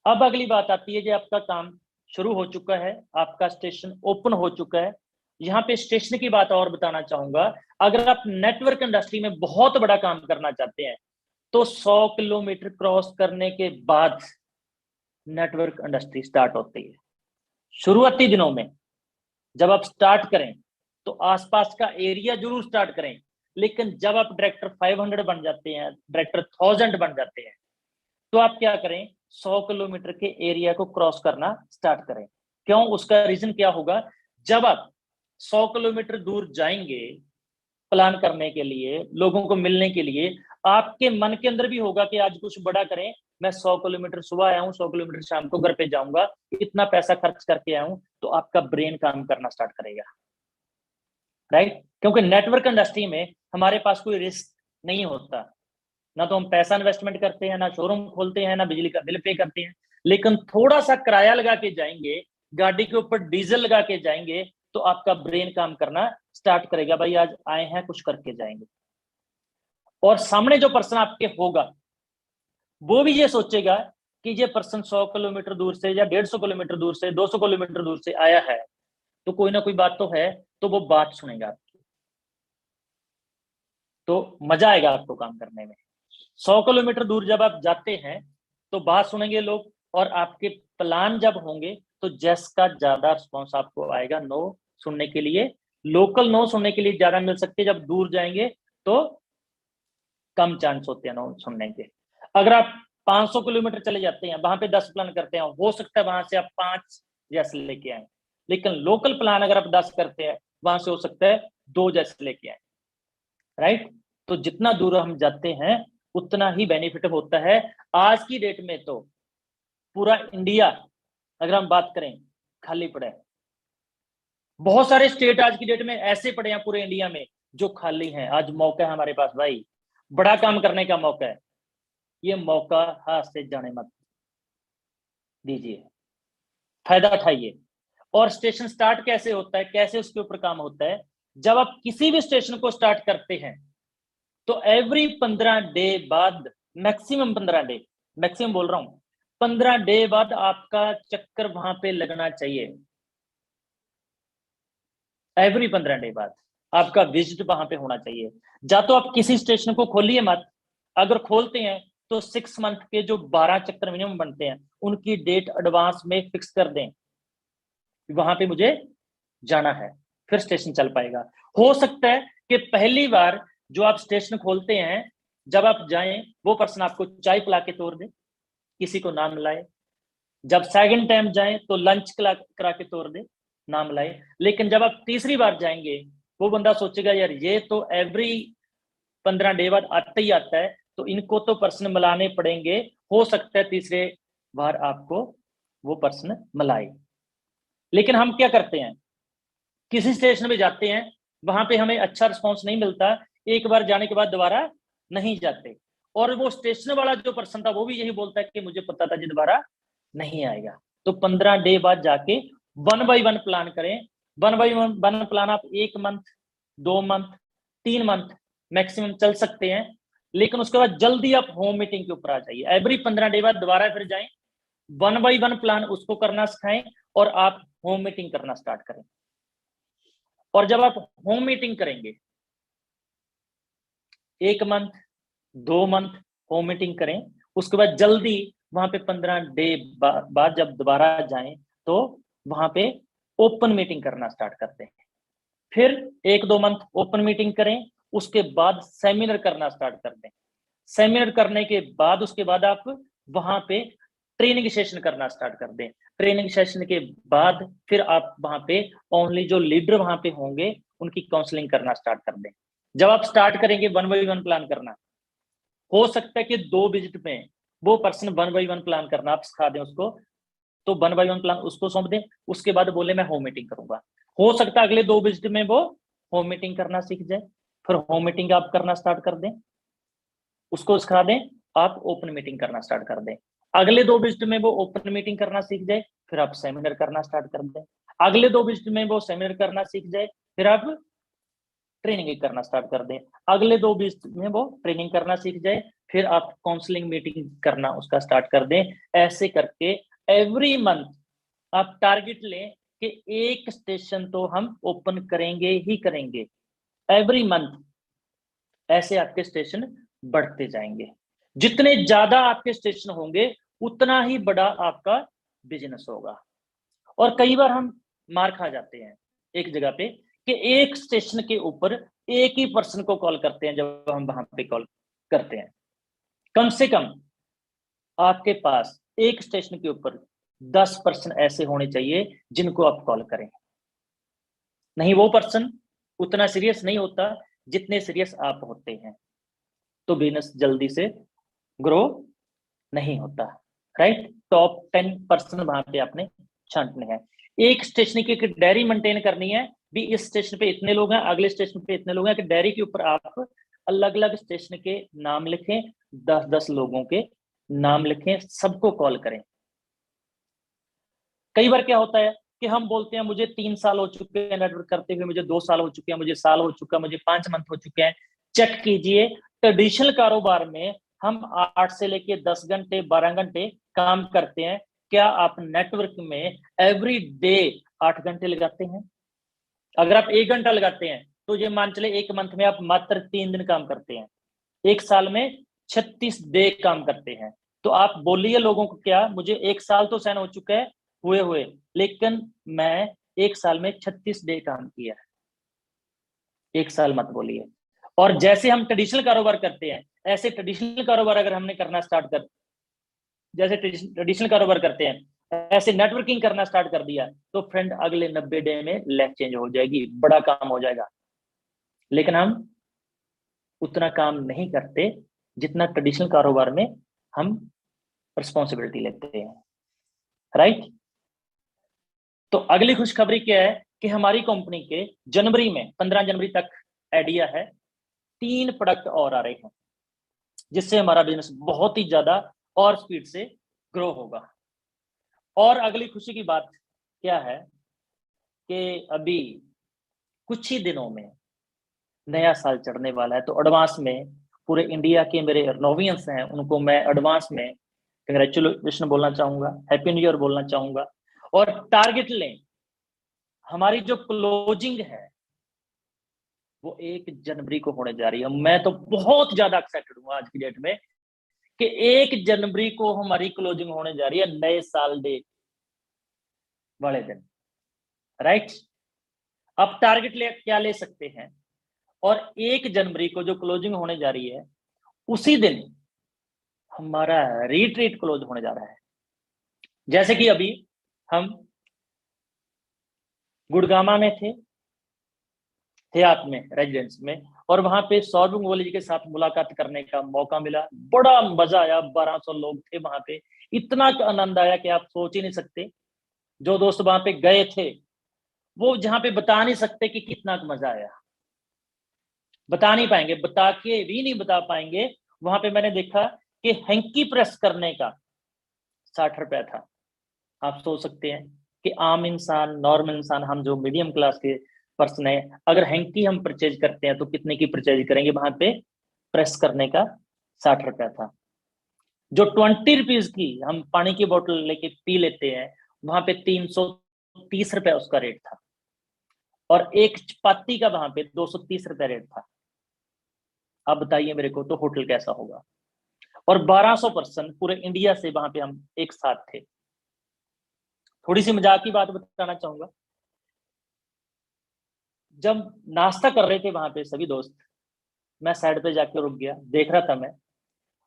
अब अगली बात आती है कि आपका काम शुरू हो चुका है, आपका स्टेशन ओपन हो चुका है। यहाँ पे स्टेशन की बात और बताना चाहूंगा, अगर आप नेटवर्क इंडस्ट्री में बहुत बड़ा काम करना चाहते हैं तो 100 किलोमीटर क्रॉस करने के बाद नेटवर्क इंडस्ट्री स्टार्ट होती है। शुरुआती दिनों में जब आप स्टार्ट करें तो आसपास का एरिया जरूर स्टार्ट करें, लेकिन जब आप डायरेक्टर 500 बन जाते हैं, डायरेक्टर 1000 बन जाते हैं, तो आप क्या करें, 100 किलोमीटर के एरिया को क्रॉस करना स्टार्ट करें। क्यों, उसका रीजन क्या होगा, जब आप 100 किलोमीटर दूर जाएंगे प्लान करने के लिए, लोगों को मिलने के लिए, आपके मन के अंदर भी होगा कि आज कुछ बड़ा करें, मैं 100 किलोमीटर सुबह आया हूँ, 100 किलोमीटर शाम को घर पे जाऊंगा, इतना पैसा खर्च करके आया हूँ, तो आपका ब्रेन काम करना स्टार्ट करेगा, राइट? क्योंकि नेटवर्क इंडस्ट्री में हमारे पास कोई रिस्क नहीं होता, ना तो हम पैसा इन्वेस्टमेंट करते हैं, ना शोरूम खोलते हैं, ना बिजली का बिल पे करते हैं, लेकिन थोड़ा सा किराया लगा के जाएंगे, गाड़ी के ऊपर डीजल लगा के जाएंगे, तो आपका ब्रेन काम करना स्टार्ट करेगा, भाई आज आए हैं कुछ करके जाएंगे। और सामने जो पर्सन आपके होगा वो भी ये सोचेगा कि ये पर्सन 100 किलोमीटर दूर से या 150 किलोमीटर दूर से 200 किलोमीटर दूर से आया है, तो कोई ना कोई बात तो है, तो वो बात सुनेगा आपकी, तो मजा आएगा आपको काम करने में। 100 किलोमीटर दूर जब आप जाते हैं तो बात सुनेंगे लोग, और आपके प्लान जब होंगे तो जैस का ज्यादा रिस्पॉन्स आपको आएगा नो सुनने के लिए। लोकल नो सुनने के लिए ज्यादा मिल सकते हैं, जब दूर जाएंगे तो कम चांस होते हैं नो सुनने के। अगर आप 500 किलोमीटर चले जाते हैं, वहां पे 10 प्लान करते हैं, हो सकता है वहां से आप 5 जैसे लेके आए, लेकिन लोकल प्लान अगर आप 10 करते हैं, वहां से हो सकता है 2 जैसे लेके आए, राइट? तो जितना दूर हम जाते हैं उतना ही बेनिफिट होता है। आज की डेट में तो पूरा इंडिया अगर हम बात करें खाली पड़ा है, बहुत सारे स्टेट आज की डेट में ऐसे पड़े हैं पूरे इंडिया में जो खाली हैं। आज मौका है हमारे पास भाई, बड़ा काम करने का मौका है, ये मौका हाथ से जाने मत दीजिए, फायदा उठाइए। और स्टेशन स्टार्ट कैसे होता है, कैसे उसके ऊपर काम होता है? जब आप किसी भी स्टेशन को स्टार्ट करते हैं तो एवरी 15 डे बाद, मैक्सिमम 15 डे, मैक्सिमम बोल रहा हूं, 15 डे बाद आपका चक्कर वहां पे लगना चाहिए। एवरी 15 डे बाद आपका विजिट वहां पे होना चाहिए। या तो आप किसी स्टेशन को खोलिए मत, अगर खोलते हैं तो 6 मंथ के जो 12 चक्कर मिनिमम बनते हैं उनकी डेट एडवांस में फिक्स कर दें, वहां पे मुझे जाना है, फिर स्टेशन चल पाएगा। हो सकता है कि पहली बार जो आप स्टेशन खोलते हैं, जब आप जाएं वो पर्सन आपको चाय पिला के तोड़ दे, किसी को नाम लाए। जब सेकंड टाइम जाएं तो लंच करा के तोड़ दे, नाम लाए। लेकिन जब आप तीसरी बार जाएंगे वो बंदा सोचेगा यार ये तो एवरी 15 डे बाद आता ही आता है, तो इनको तो पर्सन मिलाने पड़ेंगे। हो सकता है तीसरे बार आपको वो पर्सन मिलाए। लेकिन हम क्या करते हैं, किसी स्टेशन पे जाते हैं, वहां पे हमें अच्छा रिस्पॉन्स नहीं मिलता, एक बार जाने के बाद दोबारा नहीं जाते, और वो स्टेशन वाला जो पर्सन था वो भी यही बोलता है कि मुझे पता था जी दोबारा नहीं आएगा। तो 15 डे बाद जाके 1 बाय 1 प्लान करें। 1 बाय 1 प्लान आप 1 मंथ, 2 मंथ, 3 मंथ मैक्सिमम चल सकते हैं, लेकिन उसके बाद जल्दी आप होम मीटिंग के ऊपर आ जाइए। एवरी 15 डे बाद दोबारा फिर जाएं, 1 बाय 1 प्लान उसको करना सिखाएं, और आप होम मीटिंग करना स्टार्ट करें। और जब आप होम मीटिंग करेंगे 1 मंथ, 2 मंथ होम मीटिंग करें, उसके बाद जल्दी वहां पे 15 डे बाद जब दोबारा जाएं तो वहां पे ओपन मीटिंग करना स्टार्ट करते हैं। फिर 1-2 मंथ ओपन मीटिंग करें, उसके बाद सेमिनार करना स्टार्ट कर दें। सेमिनार करने के बाद उसके बाद आप वहां पे ट्रेनिंग सेशन करना स्टार्ट कर दें। ट्रेनिंग सेशन के बाद फिर आप वहां पे ओनली जो लीडर वहां पे होंगे उनकी काउंसलिंग करना स्टार्ट कर दें। जब आप स्टार्ट करेंगे 1 बाय 1 प्लान करना, हो सकता है कि 2 विजिट में वो पर्सन 1 बाय 1 प्लान करना आप सिखा दें उसको, तो 1 बाय 1 प्लान उसको सौंप दें, उसके बाद बोले मैं होम मीटिंग करूंगा। हो सकता है अगले 2 विजिट में वो होम मीटिंग करना सीख जाए, फिर होम मीटिंग आप करना स्टार्ट कर दें, उसको सिखा दें, आप ओपन मीटिंग करना स्टार्ट कर दें। अगले 2 विजिट में वो ओपन मीटिंग करना सीख जाए, फिर आप सेमिनार करना स्टार्ट कर दें। अगले 2 विजिट में वो सेमिनार करना सीख जाए, फिर आप ट्रेनिंग करना स्टार्ट कर दें। अगले 2 विजिट में वो ट्रेनिंग करना सीख जाए, फिर आप काउंसलिंग मीटिंग करना उसका स्टार्ट कर दें। ऐसे करके एवरी मंथ आप टारगेट लें कि 1 स्टेशन तो हम ओपन करेंगे ही करेंगे। एवरी मंथ ऐसे आपके स्टेशन बढ़ते जाएंगे। जितने ज्यादा आपके स्टेशन होंगे उतना ही बड़ा आपका बिजनेस होगा। और कई बार हम मार खा जाते हैं एक जगह पे कि एक स्टेशन के ऊपर एक ही पर्सन को कॉल करते हैं। जब हम वहां पे कॉल करते हैं, कम से कम आपके पास एक स्टेशन के ऊपर 10 पर्सन ऐसे होने चाहिए जिनको आप कॉल करें। नहीं वो पर्सन उतना सीरियस नहीं होता जितने सीरियस आप होते हैं। तो बिजनेस जल्दी से ग्रो नहीं होता, राइट। टॉप 10% वहां पे आपने छांटने हैं। एक स्टेशन की डायरी मेंटेन करनी है भी, इस स्टेशन पे इतने लोग हैं, अगले स्टेशन पे इतने लोग हैं, कि डायरी के ऊपर आप अलग अलग स्टेशन के नाम लिखें, 10-10 लोगों के नाम लिखें, सबको कॉल करें। कई बार क्या होता है कि हम बोलते हैं मुझे 3 साल हो चुके हैं नेटवर्क करते हुए, मुझे 2 साल हो चुके हैं, मुझे साल हो चुका है, मुझे 5 मंथ हो चुके हैं। चेक कीजिए, ट्रेडिशनल कारोबार में हम 8 से लेके 10 घंटे 12 घंटे काम करते हैं, क्या आप नेटवर्क में एवरी डे 8 घंटे लगाते हैं? अगर आप 1 घंटा लगाते हैं तो ये मान चले एक मंथ में आप मात्र 3 दिन काम करते हैं, एक साल में 36 डे काम करते हैं। तो आप बोलिए लोगों को, क्या मुझे 1 साल तो सहन हो चुका है हुए लेकिन मैं 1 साल में 36 डे काम किया है। 1 साल मत बोलिए। और जैसे हम ट्रेडिशनल कारोबार करते हैं, ऐसे ट्रेडिशनल कारोबार अगर हमने करना स्टार्ट कर, जैसे ट्रेडिशनल कारोबार करते हैं ऐसे नेटवर्किंग करना स्टार्ट कर दिया, तो फ्रेंड अगले 90 डे में लाइफ चेंज हो जाएगी, बड़ा काम हो जाएगा। लेकिन हम उतना काम नहीं करते जितना ट्रेडिशनल कारोबार में हम रिस्पॉन्सिबिलिटी लेते हैं, राइट। तो अगली खुशखबरी क्या है कि हमारी कंपनी के जनवरी में 15 जनवरी तक आइडिया है 3 प्रोडक्ट और आ रहे हैं, जिससे हमारा बिजनेस बहुत ही ज्यादा और स्पीड से ग्रो होगा। और अगली खुशी की बात क्या है कि अभी कुछ ही दिनों में नया साल चढ़ने वाला है, तो एडवांस में पूरे इंडिया के मेरे नोवियंस हैं उनको मैं एडवांस में कंग्रेचुलेशन बोलना चाहूंगा, हैप्पी न्यू ईयर बोलना चाहूंगा। और टारगेट लें, हमारी जो क्लोजिंग है वो 1 जनवरी को होने जा रही है। मैं तो बहुत ज्यादा एक्साइटेड हूँ आज की डेट में कि 1 जनवरी को हमारी क्लोजिंग होने जा रही है, नए साल डे वाले दिन, राइट। अब टारगेट क्या ले सकते हैं, और 1 जनवरी को जो क्लोजिंग होने जा रही है उसी दिन हमारा रिट्रीट क्लोज होने जा रहा है। जैसे कि अभी हम गुड़गामा में थे हयात में रेजिडेंस में, और वहां पे सौरभ गंगोली जी के साथ मुलाकात करने का मौका मिला, बड़ा मजा आया। 1200 लोग थे वहां पे, इतना आनंद आया कि आप सोच ही नहीं सकते। जो दोस्त वहां पे गए थे वो जहां पे बता नहीं सकते कि कितना मजा आया, बता नहीं पाएंगे, बता के भी नहीं बता पाएंगे। वहां पे मैंने देखा कि हैंकी प्रेस करने का 60 रुपया था। आप सोच सकते हैं कि आम इंसान, नॉर्मल इंसान, हम जो मीडियम क्लास के पर्सन है, अगर हैंकी हम परचेज करते हैं तो कितने की परचेज करेंगे? वहां पे प्रेस करने का 60 रुपया था। जो 20 रुपीज की हम पानी की बोतल लेके पी लेते हैं, वहां पे 330 रुपया उसका रेट था, और एक चपाती का वहां पे 230 रुपया रेट था। अब बताइए मेरे को तो होटल कैसा होगा? और 1200 पर्सन पूरे इंडिया से वहां पे हम एक साथ थे। थोड़ी सी मजाक की बात बताना चाहूंगा, जब नाश्ता कर रहे थे वहां पे सभी दोस्त, मैं साइड पे जाके रुक गया, देख रहा था मैं,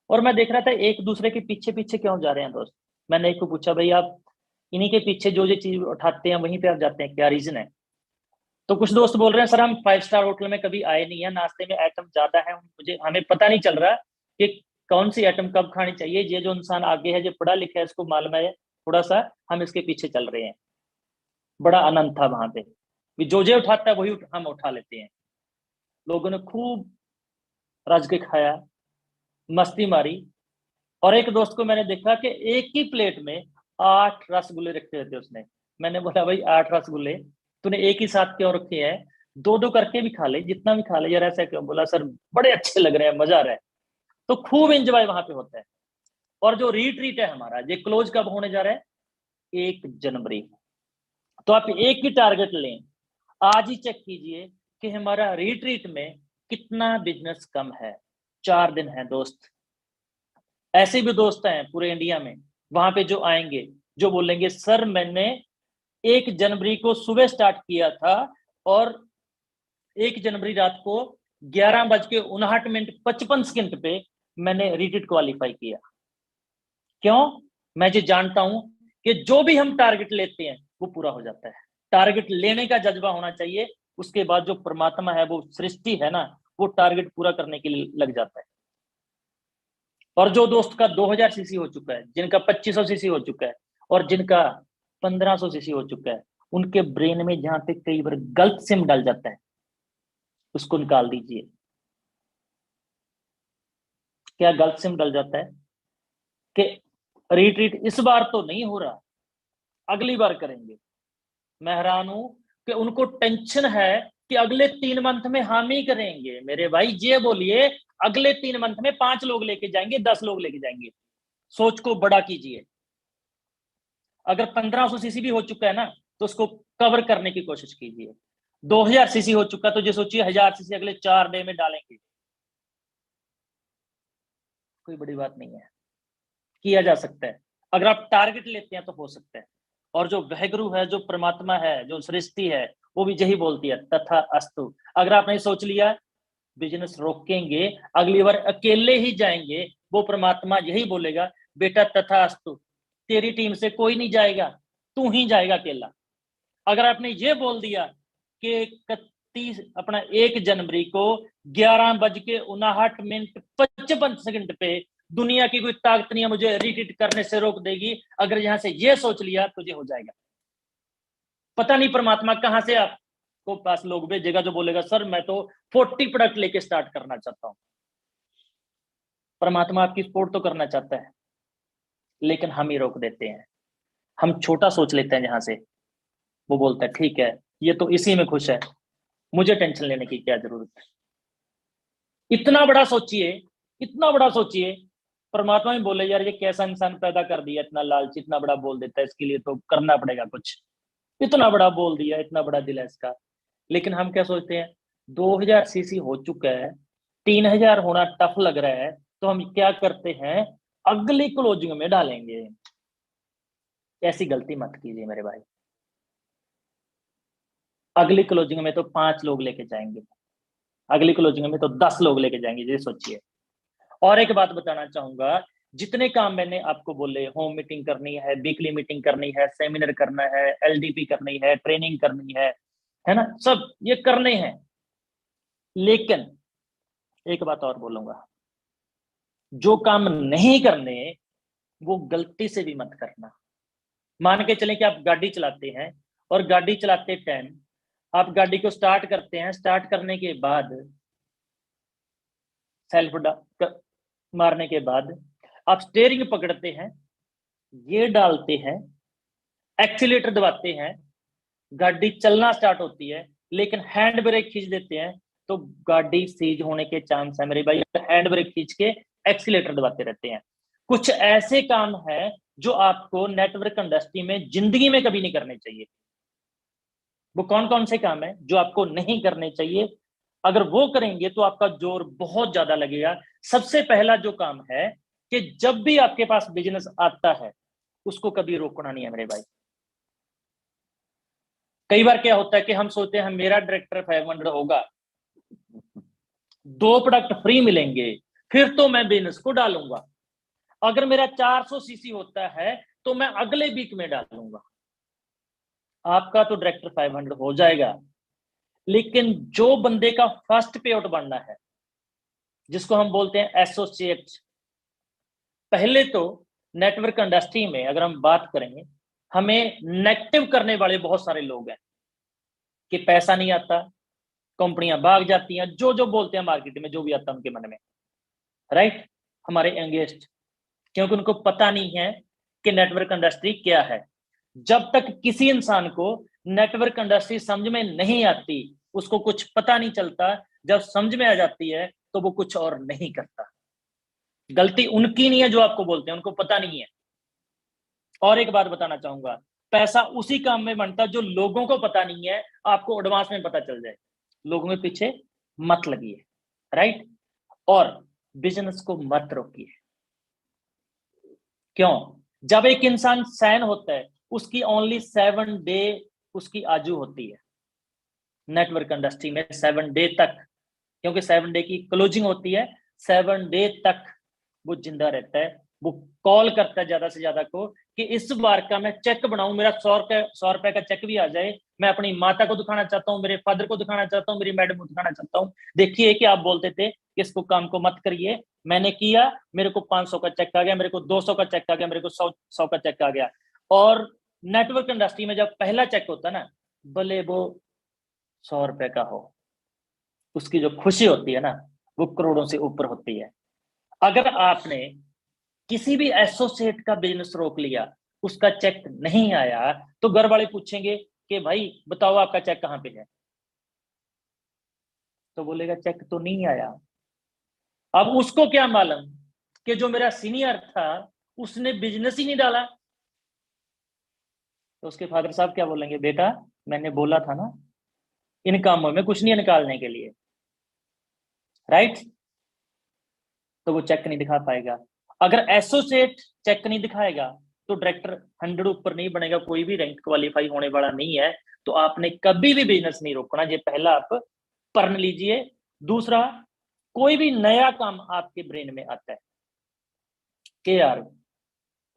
और मैं देख रहा था एक दूसरे के पीछे पीछे क्यों जा रहे हैं दोस्त। मैंने एक को पूछा, भाई आप इन्हीं के पीछे जो चीज उठाते हैं वहीं पे आप जाते हैं, क्या रीजन है? तो कुछ दोस्त बोल रहे हैं, सर हम 5 स्टार होटल में कभी आए नहीं है, नाश्ते में आइटम ज्यादा है, मुझे हमें पता नहीं चल रहा कि कौन सी आइटम कब खानी चाहिए। ये जो इंसान आगे है, जो पढ़ा लिखा है, इसको मालूम है, थोड़ा सा हम इसके पीछे चल रहे हैं। बड़ा आनंद था वहां पे, जो उठाता है वही हम उठा लेते हैं। लोगों ने खूब रज के खाया, मस्ती मारी। और एक दोस्त को मैंने देखा कि एक ही प्लेट में 8 रसगुल्ले रखे हुए थे उसने। मैंने बोला, भाई 8 रसगुल्ले तूने एक ही साथ क्यों रखे हैं? 2-2 करके भी खा ले, जितना भी खा ले यार, ऐसा क्यों? बोला, सर बड़े अच्छे लग रहे हैं, मजा आ रहा है। तो खूब एंजॉय वहां पे होता है। और जो रीट्रीट है हमारा, ये क्लोज कब होने जा रहा है? 1 जनवरी। तो आप एक ही टारगेट लें, आज ही चेक कीजिए कि हमारा रिट्रीट में कितना बिजनेस कम है। 4 दिन है दोस्त। ऐसे भी दोस्त हैं पूरे इंडिया में, वहां पे जो आएंगे, जो बोलेंगे, सर मैंने 1 जनवरी को सुबह स्टार्ट किया था और 1 जनवरी रात को 11:59 पे मैंने रिट्रीट क्वालिफाई किया। क्यों? मैं ये जानता हूं कि जो भी हम टारगेट लेते हैं वो पूरा हो जाता है। टारगेट लेने का जज्बा होना चाहिए, उसके बाद जो परमात्मा है, वो सृष्टि है ना, वो टारगेट पूरा करने के लिए लग जाता है। और जो दोस्त का 2000 सीसी हो चुका है, जिनका 2500 सीसी हो चुका है और जिनका 1500 सीसी हो चुका है, उनके ब्रेन में जहां पे कई बार गलत सिम डल जाता है, उसको निकाल दीजिए। क्या गलत सिम डल जाता है कि रिट्रीट इस बार तो नहीं हो रहा, अगली बार करेंगे। मैं हैरान हूं कि उनको टेंशन है कि अगले 3 मंथ में हम ही करेंगे। मेरे भाई ये बोलिए, अगले 3 मंथ में 5 लोग लेके जाएंगे, 10 लोग लेके जाएंगे। सोच को बड़ा कीजिए। अगर 1500 सीसी भी हो चुका है ना, तो उसको कवर करने की कोशिश कीजिए। 2000 सीसी हो चुका तो जो सोचिए 1000 सीसी अगले 4 डे में डालेंगे। कोई बड़ी बात नहीं है, किया जा सकता है। अगर आप टारगेट लेते हैं तो हो सकता है। और जो वहगुरु है, जो परमात्मा है, जो सृष्टि है, वो भी यही बोलती है, तथा अस्तु। अगर आपने सोच लिया बिजनेस रोकेंगे, अगली बार अकेले ही जाएंगे, वो परमात्मा यही बोलेगा, बेटा तथा अस्तु, तेरी टीम से कोई नहीं जाएगा, तू ही जाएगा अकेला। अगर आपने ये बोल दिया कि 1 जनवरी को 11:59 पे दुनिया की कोई ताकत नहीं है मुझे रिट्रीट करने से रोक देगी, अगर यहां से ये सोच लिया तो ये हो जाएगा। पता नहीं परमात्मा कहां से आपको पास लोग भेजेगा जो बोलेगा सर मैं तो 40 प्रोडक्ट लेके स्टार्ट करना चाहता हूं। परमात्मा आपकी सपोर्ट तो करना चाहता है, लेकिन हम ही रोक देते हैं। हम छोटा सोच लेते हैं जहां से। वो बोलता है ठीक है, ये तो इसी में खुश है, मुझे टेंशन लेने की क्या जरूरत है। इतना बड़ा सोचिए, इतना बड़ा सोचिए। परमात्मा ही बोले यार ये कैसा इंसान पैदा कर दिया, इतना लालची, इतना बड़ा बोल देता है, इसके लिए तो करना पड़ेगा कुछ। इतना बड़ा बोल दिया, इतना बड़ा दिल है इसका। लेकिन हम क्या सोचते हैं, 2000 सीसी हो चुका है, 3000 होना टफ लग रहा है, तो हम क्या करते हैं, अगली क्लोजिंग में डालेंगे। ऐसी गलती मत कीजिए मेरे भाई। अगली क्लोजिंग में तो 5 लोग लेके जाएंगे, अगली क्लोजिंग में तो 10 लोग लेके जाएंगे, ये सोचिए। और एक बात बताना चाहूंगा, जितने काम मैंने आपको बोले, होम मीटिंग करनी है, वीकली मीटिंग करनी है, सेमिनार करना है, एलडीपी करनी है, ट्रेनिंग करनी है ना, सब ये करने हैं। लेकिन एक बात और बोलूंगा, जो काम नहीं करने वो गलती से भी मत करना। मान के चलें कि आप गाड़ी चलाते हैं और गाड़ी चलाते टाइम आप गाड़ी को स्टार्ट करते हैं, स्टार्ट करने के बाद सेल्फ मारने के बाद आप स्टीयरिंग पकड़ते हैं, गियर डालते हैं, एक्सीलेटर दबाते हैं, गाड़ी चलना स्टार्ट होती है, लेकिन हैंड ब्रेक खींच देते हैं तो गाड़ी सीज होने के चांस है मेरे भाई। हैंड ब्रेक खींच के एक्सीलेटर दबाते रहते हैं। कुछ ऐसे काम है जो आपको नेटवर्क इंडस्ट्री में जिंदगी में कभी नहीं करने चाहिए। वो कौन कौन से काम है जो आपको नहीं करने चाहिए? अगर वो करेंगे तो आपका जोर बहुत ज्यादा लगेगा। सबसे पहला जो काम है कि जब भी आपके पास बिजनेस आता है उसको कभी रोकना नहीं है मेरे भाई। कई बार क्या होता है कि हम सोचते हैं मेरा डायरेक्टर 500 होगा, 2 प्रोडक्ट फ्री मिलेंगे, फिर तो मैं बिजनेस को डालूंगा। अगर मेरा 400 सीसी होता है तो मैं अगले वीक में डालूंगा। आपका तो डायरेक्टर 500 हो जाएगा, लेकिन जो बंदे का फर्स्ट पे आउट बनना है, जिसको हम बोलते हैं एसोसिएट, पहले तो नेटवर्क इंडस्ट्री में अगर हम बात करें, हमें नेगेटिव करने वाले बहुत सारे लोग हैं कि पैसा नहीं आता, कंपनियां भाग जाती हैं, जो जो बोलते हैं मार्केट में, जो भी आता है उनके मन में, राइट, हमारे एंगेस्ट, क्योंकि उनको पता नहीं है कि नेटवर्क इंडस्ट्री क्या है। जब तक किसी इंसान को नेटवर्क इंडस्ट्री समझ में नहीं आती, उसको कुछ पता नहीं चलता, जब समझ में आ जाती है तो वो कुछ और नहीं करता। गलती उनकी नहीं है जो आपको बोलते हैं, उनको पता नहीं है। और एक बात बताना चाहूंगा, पैसा उसी काम में बनता जो लोगों को पता नहीं है, आपको एडवांस में पता चल जाए। लोगों के पीछे मत लगिए, राइट। और बिजनेस को मत रोकिए। क्यों? जब एक इंसान सैन होता है उसकी ओनली 7 डे उसकी आजू होती है नेटवर्क इंडस्ट्री में, 7 डे तक, क्योंकि 7 डे की क्लोजिंग होती है, 7 डे तक वो जिंदा रहता है। वो कॉल करता है ज्यादा से ज्यादा को कि इस बार का मैं चेक बनाऊं, मेरा 100 रुपए का चेक भी आ जाए, मैं अपनी माता को दिखाना चाहता हूँ, मेरे फादर को दिखाना चाहता हूँ, मेरी मैडम को दिखाना चाहता हूँ। देखिए कि आप बोलते थे कि इसको काम को मत करिए, मैंने किया, मेरे को 500 का चेक आ गया, मेरे को 200 का चेक आ गया, मेरे को 100 का चेक आ गया। और नेटवर्क इंडस्ट्री में जब पहला चेक होता है ना, भले वो 100 रुपए का हो, उसकी जो खुशी होती है ना, वो करोड़ों से ऊपर होती है। अगर आपने किसी भी एसोसिएट का बिजनेस रोक लिया, उसका चेक नहीं आया, तो घर वाले पूछेंगे कि भाई बताओ आपका चेक कहां पे है, तो बोलेगा चेक तो नहीं आया। अब उसको क्या मालूम कि जो मेरा सीनियर था उसने बिजनेस ही नहीं डाला। तो उसके फादर साहब क्या बोलेंगे, बेटा मैंने बोला था ना इन कामों में कुछ नहीं निकालने के लिए, राइट। तो वो चेक नहीं दिखा पाएगा। अगर एसोसिएट चेक नहीं दिखाएगा तो डायरेक्टर 100 ऊपर नहीं बनेगा, कोई भी रैंक क्वालिफाई होने वाला नहीं है। तो आपने कभी भी बिजनेस नहीं रोकना, ये पहला आप पढ़ लीजिए। दूसरा, कोई भी नया काम आपके ब्रेन में आता है कि यार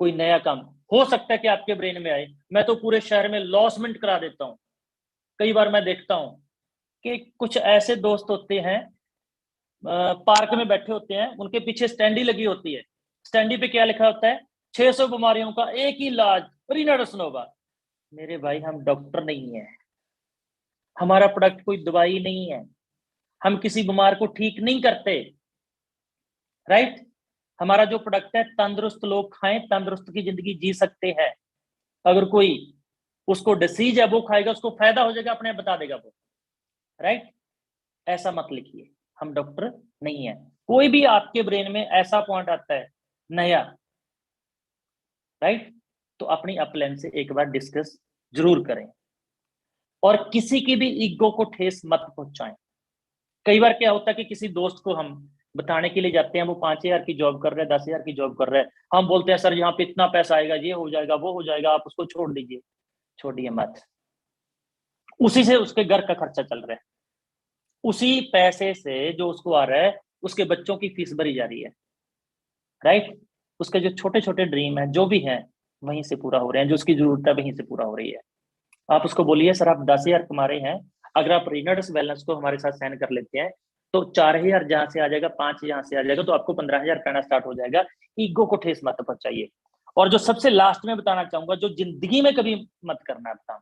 कोई नया काम हो सकता है कि आपके ब्रेन में आए, मैं तो पूरे शहर में लॉसमेंट करा देता हूं। कई बार मैं देखता हूं कि कुछ ऐसे दोस्त होते हैं, पार्क में बैठे होते हैं, उनके पीछे स्टैंडी लगी होती है, स्टैंडी पे क्या लिखा होता है, 600 बीमारियों का एक ही इलाज, रीनाडस नोवा। मेरे भाई हम डॉक्टर नहीं है, हमारा प्रोडक्ट कोई दवाई नहीं है, हम किसी बीमार को ठीक नहीं करते, राइट। हमारा जो प्रोडक्ट है तंदुरुस्त लोग खाएं, तंदुरुस्त की जिंदगी जी सकते हैं। अगर कोई उसको डिसीज है वो खाएगा, उसको फायदा हो जाएगा, अपने बता देगा वो, राइट। ऐसा मत लिखिए, हम डॉक्टर नहीं है। कोई भी आपके ब्रेन में ऐसा पॉइंट आता है नया, राइट, तो अपनी अपलाइन से एक बार डिस्कस जरूर करें और किसी की भी ईगो को ठेस मत पहुंचाएं। कई बार क्या होता है कि किसी दोस्त को हम बताने के लिए जाते हैं, वो 5,000 की जॉब कर रहे हैं, 10,000 की जॉब कर रहे हैं, हम बोलते हैं सर यहाँ पे इतना पैसा आएगा, ये हो जाएगा, वो हो जाएगा, आप उसको छोड़ दीजिए। छोड़िए मत, उसी से उसके घर का खर्चा चल रहा है, उसी पैसे से जो उसको आ रहा है उसके बच्चों की फीस भरी जा रही है, राइट। उसके जो छोटे छोटे ड्रीम है जो भी है वहीं से पूरा हो रहे हैं, जो उसकी जरूरत है वहीं से पूरा हो रही है। आप उसको बोलिए सर आप 10,000 कमा रहे हैं, अगर आप रीनर्स बैलेंस को हमारे साथ साइन कर लेते हैं तो 4,000 जहां से आ जाएगा, 5 जहां से आ जाएगा, तो आपको 15,000 पैना स्टार्ट हो जाएगा। ईगो को ठेस मत पहुंचाइए। और जो सबसे लास्ट में बताना चाहूंगा, जो जिंदगी में कभी मत करना था,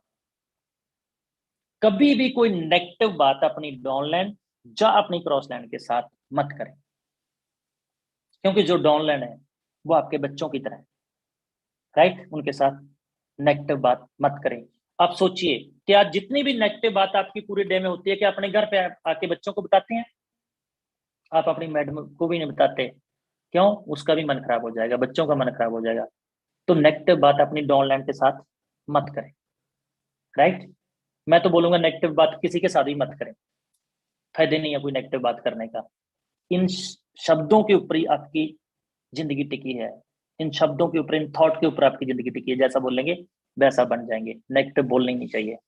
कभी भी कोई नेगेटिव बात अपनी डाउनलाइन या अपनी क्रॉसलाइन के साथ मत करें, क्योंकि जो डाउनलाइन है वो आपके बच्चों की तरह है, राइट। उनके साथ नेगेटिव बात मत करें। आप सोचिए कि आज जितनी भी नेगेटिव बात आपकी पूरे डे में होती है, कि अपने घर पे आके बच्चों को बताते हैं? आप अपनी मैडम को भी नहीं बताते, क्यों? उसका भी मन खराब हो जाएगा, बच्चों का मन खराब हो जाएगा। तो नेगेटिव बात अपनी डाउनलाइन के साथ मत करें, राइट। मैं तो बोलूंगा नेगेटिव बात किसी के साथ भी मत करें, फायदे नहीं है कोई नेगेटिव बात करने का। इन शब्दों के ऊपर ही आपकी जिंदगी टिकी है, इन शब्दों के ऊपर, इन थॉट के ऊपर आपकी जिंदगी टिकी है। जैसा बोलेंगे वैसा बन जाएंगे, नेगेटिव बोलना ही नहीं चाहिए,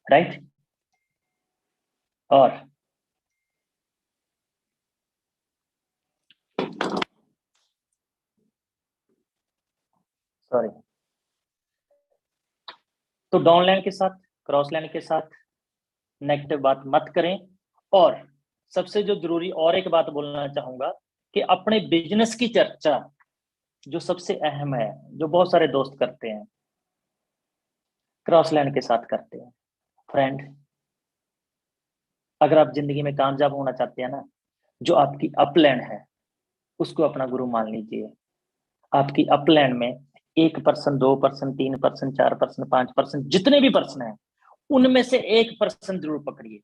राइट। और सॉरी, तो डाउन लाइन के साथ, क्रॉस लाइन के साथ नेगेटिव बात मत करें। और सबसे जो जरूरी और एक बात बोलना चाहूंगा कि अपने बिजनेस की चर्चा जो सबसे अहम है, जो बहुत सारे दोस्त करते हैं, क्रॉस लाइन के साथ करते हैं। फ्रेंड, अगर आप जिंदगी में कामयाब होना चाहते हैं ना, जो आपकी अपलैंड है उसको अपना गुरु मान लीजिए। आपकी अपलैंड में 1%, 2%, 3%, 4%, 5%, जितने भी पर्सन है उनमें से 1% जरूर पकड़िए,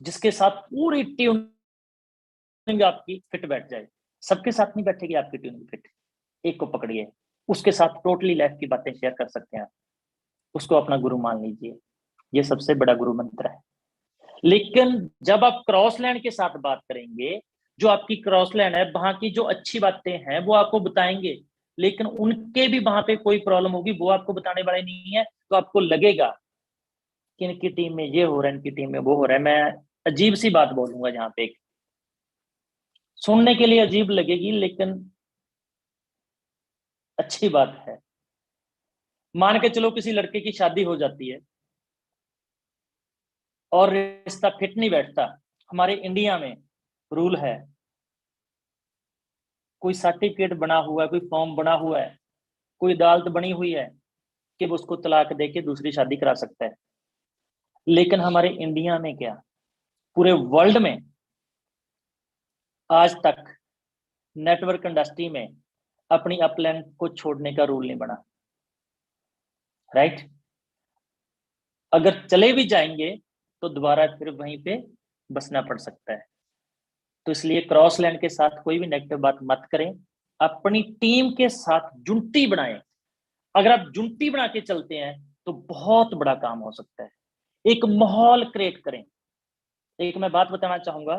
जिसके साथ पूरी ट्यूनिंग आपकी फिट बैठ जाए। सबके साथ नहीं बैठेगी आपकी ट्यूनिंग फिट, एक को पकड़िए, उसके साथ टोटली लाइफ की बातें शेयर कर सकते हैं, उसको अपना गुरु मान लीजिए। ये सबसे बड़ा गुरु मंत्र है। लेकिन जब आप क्रॉस लैंड के साथ बात करेंगे, जो आपकी क्रॉस लैंड है वहां की जो अच्छी बातें हैं वो आपको बताएंगे, लेकिन उनके भी वहां पे कोई प्रॉब्लम होगी वो आपको बताने वाले नहीं है। तो आपको लगेगा कि इनकी टीम में ये हो रहा है, इनकी टीम में वो हो रहा है। मैं अजीब सी बात बोलूंगा यहाँ पे, सुनने के लिए अजीब लगेगी लेकिन अच्छी बात है। मान के चलो किसी लड़के की शादी हो जाती है और रिश्ता फिट नहीं बैठता। हमारे इंडिया में रूल है, कोई सर्टिफिकेट बना हुआ है, कोई फॉर्म बना हुआ है, कोई अदालत बनी हुई है कि वो उसको तलाक देके दूसरी शादी करा सकता है। लेकिन हमारे इंडिया में क्या, पूरे वर्ल्ड में आज तक नेटवर्क इंडस्ट्री में अपनी अपलाइन को छोड़ने का रूल नहीं बना, राइट। अगर चले भी जाएंगे तो दोबारा फिर वहीं पे बसना पड़ सकता है। तो इसलिए क्रॉस लैंड के साथ कोई भी नेगेटिव बात मत करें, अपनी टीम के साथ जुंटी बनाएं। अगर आप जुंटी बना के चलते हैं तो बहुत बड़ा काम हो सकता है। एक माहौल क्रिएट करें। एक मैं बात बताना चाहूंगा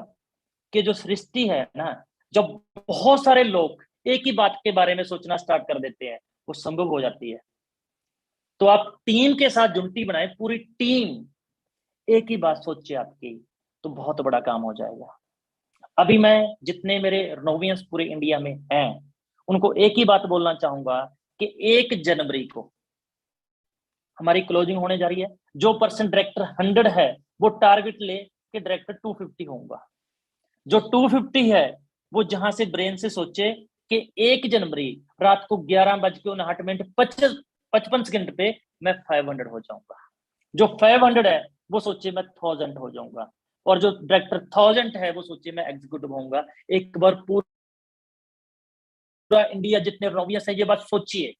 कि जो सृष्टि है ना, जब बहुत सारे लोग एक ही बात के बारे में सोचना स्टार्ट कर देते हैं, वो संभव हो जाती है। तो आप टीम के साथ जुंटी बनाए, पूरी टीम एक ही बात सोचे आपकी, तो बहुत बड़ा काम हो जाएगा। अभी मैं जितने मेरे रनोवियंस पूरे इंडिया में हैं, उनको एक ही बात बोलना चाहूंगा कि 1 जनवरी को हमारी क्लोजिंग होने जा रही है। जो पर्सन डायरेक्टर 100 है वो टारगेट ले कि डायरेक्टर 250 होऊंगा। जो 250 है वो जहां से ब्रेन से सोचे कि 1 जनवरी रात को 11:59 55 सेकंड पे मैं 500 हो जाऊंगा। जो 500 है वो सोचे मैं 1000 हो जाऊंगा, और जो डायरेक्टर 1000 है वो सोचे मैं एग्जीक्यूटिव होऊंगा। एक बार पूरा इंडिया जितने रनोवियंस है ये बात सोचिए।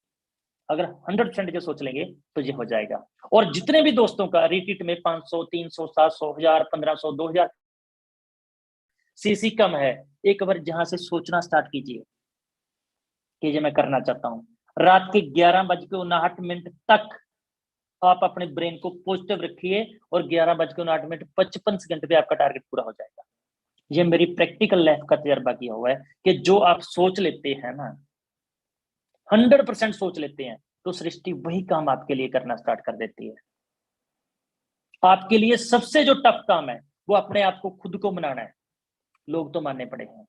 अगर 100% के सोच लेंगे तो ये हो जाएगा। और जितने भी दोस्तों का रिट्रीट में 500, 300, 700, 1000, 1500, 2000 सीसी कम है, एक बार जहां से सोचना स्टार्ट कीजिए कि ये मैं करना चाहता हूं। रात के 11:59 तक आप अपने ब्रेन को पॉजिटिव रखिए और 11:59 55 सेकंड पे आपका टारगेट पूरा हो जाएगा। ये मेरी प्रैक्टिकल लाइफ का तजर्बा किया हुआ है कि जो आप सोच लेते हैं ना, 100% सोच लेते हैं, तो सृष्टि वही काम आपके लिए करना स्टार्ट कर देती है। आपके लिए सबसे जो टफ काम है वो अपने आप को खुद को मनाना है। लोग तो मानने पड़े हैं।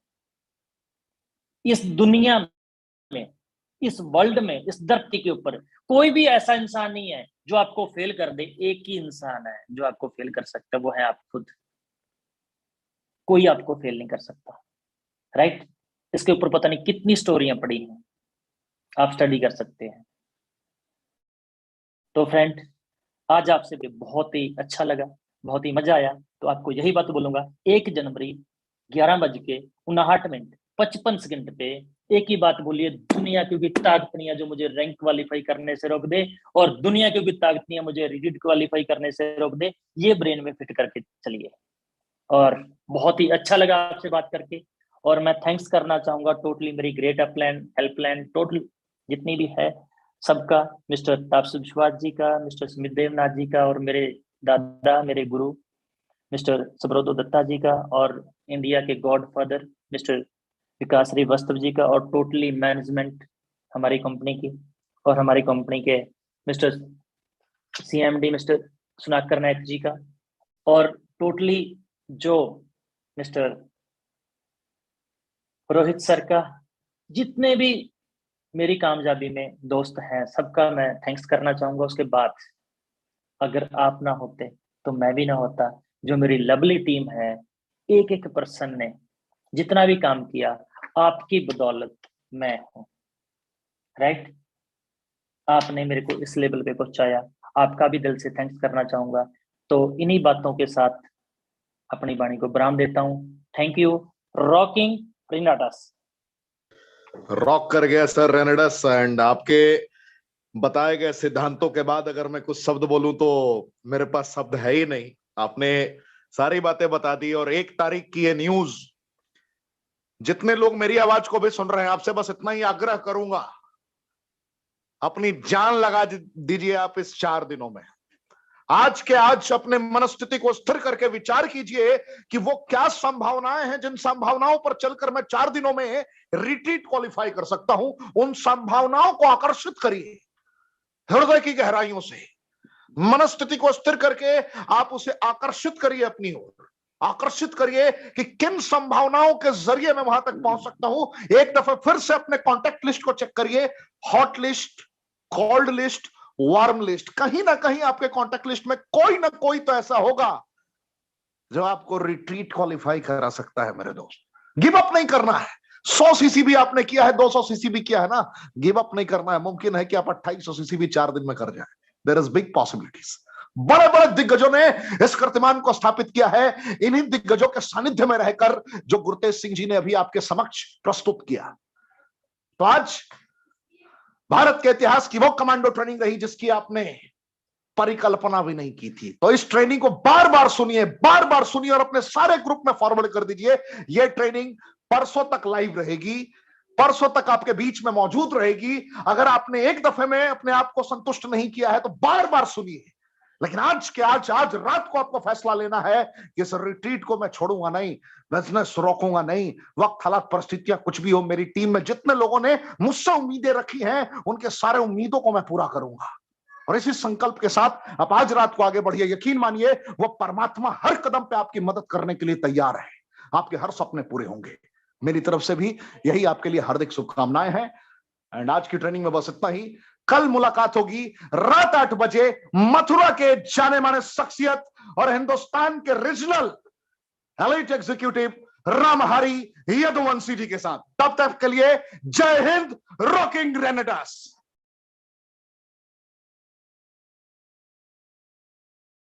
इस दुनिया में, इस वर्ल्ड में, इस धरती के ऊपर कोई भी ऐसा इंसान नहीं है जो आपको फेल कर दे। एक ही इंसान है जो आपको फेल कर सकता है, वो है आप खुद। कोई आपको फेल नहीं कर सकता, राइट। इसके ऊपर पता नहीं कितनी स्टोरियां पड़ी हैं, आप स्टडी कर सकते हैं। तो फ्रेंड, आज आपसे बहुत ही अच्छा लगा, बहुत ही मजा आया। तो आपको यही बात बोलूंगा, 1 जनवरी 11:59 55 सेकंड पे एक ही बात बोलिए, दुनिया क्योंकि ताकत नहीं है जो मुझे रैंक क्वालिफाई करने से रोक दे, और दुनिया क्योंकि ताकत नहीं है मुझे रिट्रीट क्वालिफाई करने से रोक दे। ये ब्रेन में फिट करके चलिए। और बहुत ही अच्छा लगा आपसे बात करके। और मैं थैंक्स करना चाहूंगा टोटली मेरी ग्रेट अपलाइन हेल्पलाइन टोटल जितनी भी है सबका, मिस्टर तापसी विश्वास जी का, मिस्टर स्मित देवनाथ जी का, और मेरे दादा, मेरे गुरु मिस्टर सबरोदो दत्ता जी का, और इंडिया के गॉड फादर मिस्टर विकास श्रीवास्तव जी का, और टोटली मैनेजमेंट हमारी कंपनी की, और हमारी कंपनी के मिस्टर CMD मिस्टर सुनाकर नायक जी का, और टोटली जो मिस्टर रोहित सर का, जितने भी मेरी कामयाबी में दोस्त हैं, सबका मैं थैंक्स करना चाहूंगा। उसके बाद अगर आप ना होते तो मैं भी ना होता। जो मेरी लवली टीम है, एक एक पर्सन ने जितना भी काम किया, आपकी बदौलत मैं हूं, राइट। आपने मेरे को इस लेवल पे पहुंचाया, आपका भी दिल से थैंक्स करना चाहूंगा। तो इन्हीं बातों के साथ अपनी वाणी को विराम देता हूं। Thank you. रॉकिंग रेनाडस। रॉक कर गया सर रेनाडस। एंड आपके बताए गए सिद्धांतों के बाद अगर मैं कुछ शब्द बोलूं तो मेरे पास शब्द है ही नहीं। आपने सारी बातें बता दी। और 1 तारीख की ये न्यूज, जितने लोग मेरी आवाज को भी सुन रहे हैं, आपसे बस इतना ही आग्रह करूंगा, अपनी जान लगा दीजिए आप इस 4 दिनों में। आज के आज अपने मनस्थिति को स्थिर करके विचार कीजिए कि वो क्या संभावनाएं हैं जिन संभावनाओं पर चलकर मैं 4 दिनों में रिट्रीट क्वालिफाई कर सकता हूं। उन संभावनाओं को आकर्षित करिए हृदय की गहराइयों से। मनस्थिति को स्थिर करके आप उसे आकर्षित करिए अपनी ओर। आकर्षित करिए कि किन संभावनाओं के जरिए मैं वहां तक पहुंच सकता हूं। एक दफा फिर से अपने कॉन्टेक्ट लिस्ट को चेक करिए, hot list, cold list, warm list. कहीं ना कहीं आपके कॉन्टेक्ट लिस्ट में कोई ना कोई तो ऐसा होगा जो आपको रिट्रीट क्वालिफाई करा सकता है। मेरे दोस्त, गिव अप नहीं करना है। 100 सीसी भी आपने किया है, 200 सीसी भी किया है ना, गिव अप नहीं करना है। मुमकिन है कि आप 2800 सीसी भी 4 दिन में कर जाए। There is big possibilities. बड़े बड़े दिग्गजों ने इस कीर्तिमान को स्थापित किया है, इन्हीं दिग्गजों के सानिध्य में रहकर, जो गुरतेज सिंह जी ने अभी आपके समक्ष प्रस्तुत किया। तो आज भारत के इतिहास की वो कमांडो ट्रेनिंग रही जिसकी आपने परिकल्पना भी नहीं की थी। तो इस ट्रेनिंग को बार बार सुनिए, बार बार सुनिए और अपने सारे ग्रुप में फॉरवर्ड कर दीजिए। यह ट्रेनिंग परसों तक लाइव रहेगी, परसों तक आपके बीच में मौजूद रहेगी। अगर आपने एक दफे में अपने आप को संतुष्ट नहीं किया है तो बार बार सुनिए। लेकिन आज रात को आपको फैसला लेना है कि इस रिट्रीट को मैं छोड़ूंगा नहीं, बिजनेस रोकूंगा नहीं। वक्त, हालात, परिस्थितियां कुछ भी हो, मेरी टीम में जितने लोगों ने मुझसे उम्मीदें रखी हैं उनके सारे उम्मीदों को मैं पूरा करूंगा। और इसी संकल्प के साथ आप आज रात को आगे बढ़िए। यकीन मानिए, वो परमात्मा हर कदम पे आपकी मदद करने के लिए तैयार है। आपके हर सपने पूरे होंगे। मेरी तरफ से भी यही आपके लिए हार्दिक शुभकामनाएं हैं। एंड आज की ट्रेनिंग में बस इतना ही। कल मुलाकात होगी रात 8 बजे मथुरा के जाने माने शख्सियत और हिंदुस्तान के regional elite executive Ramhari Yaduvanshi ji के साथ। तब तक के लिए जय हिंद, रॉकिंग ग्रेनेडास।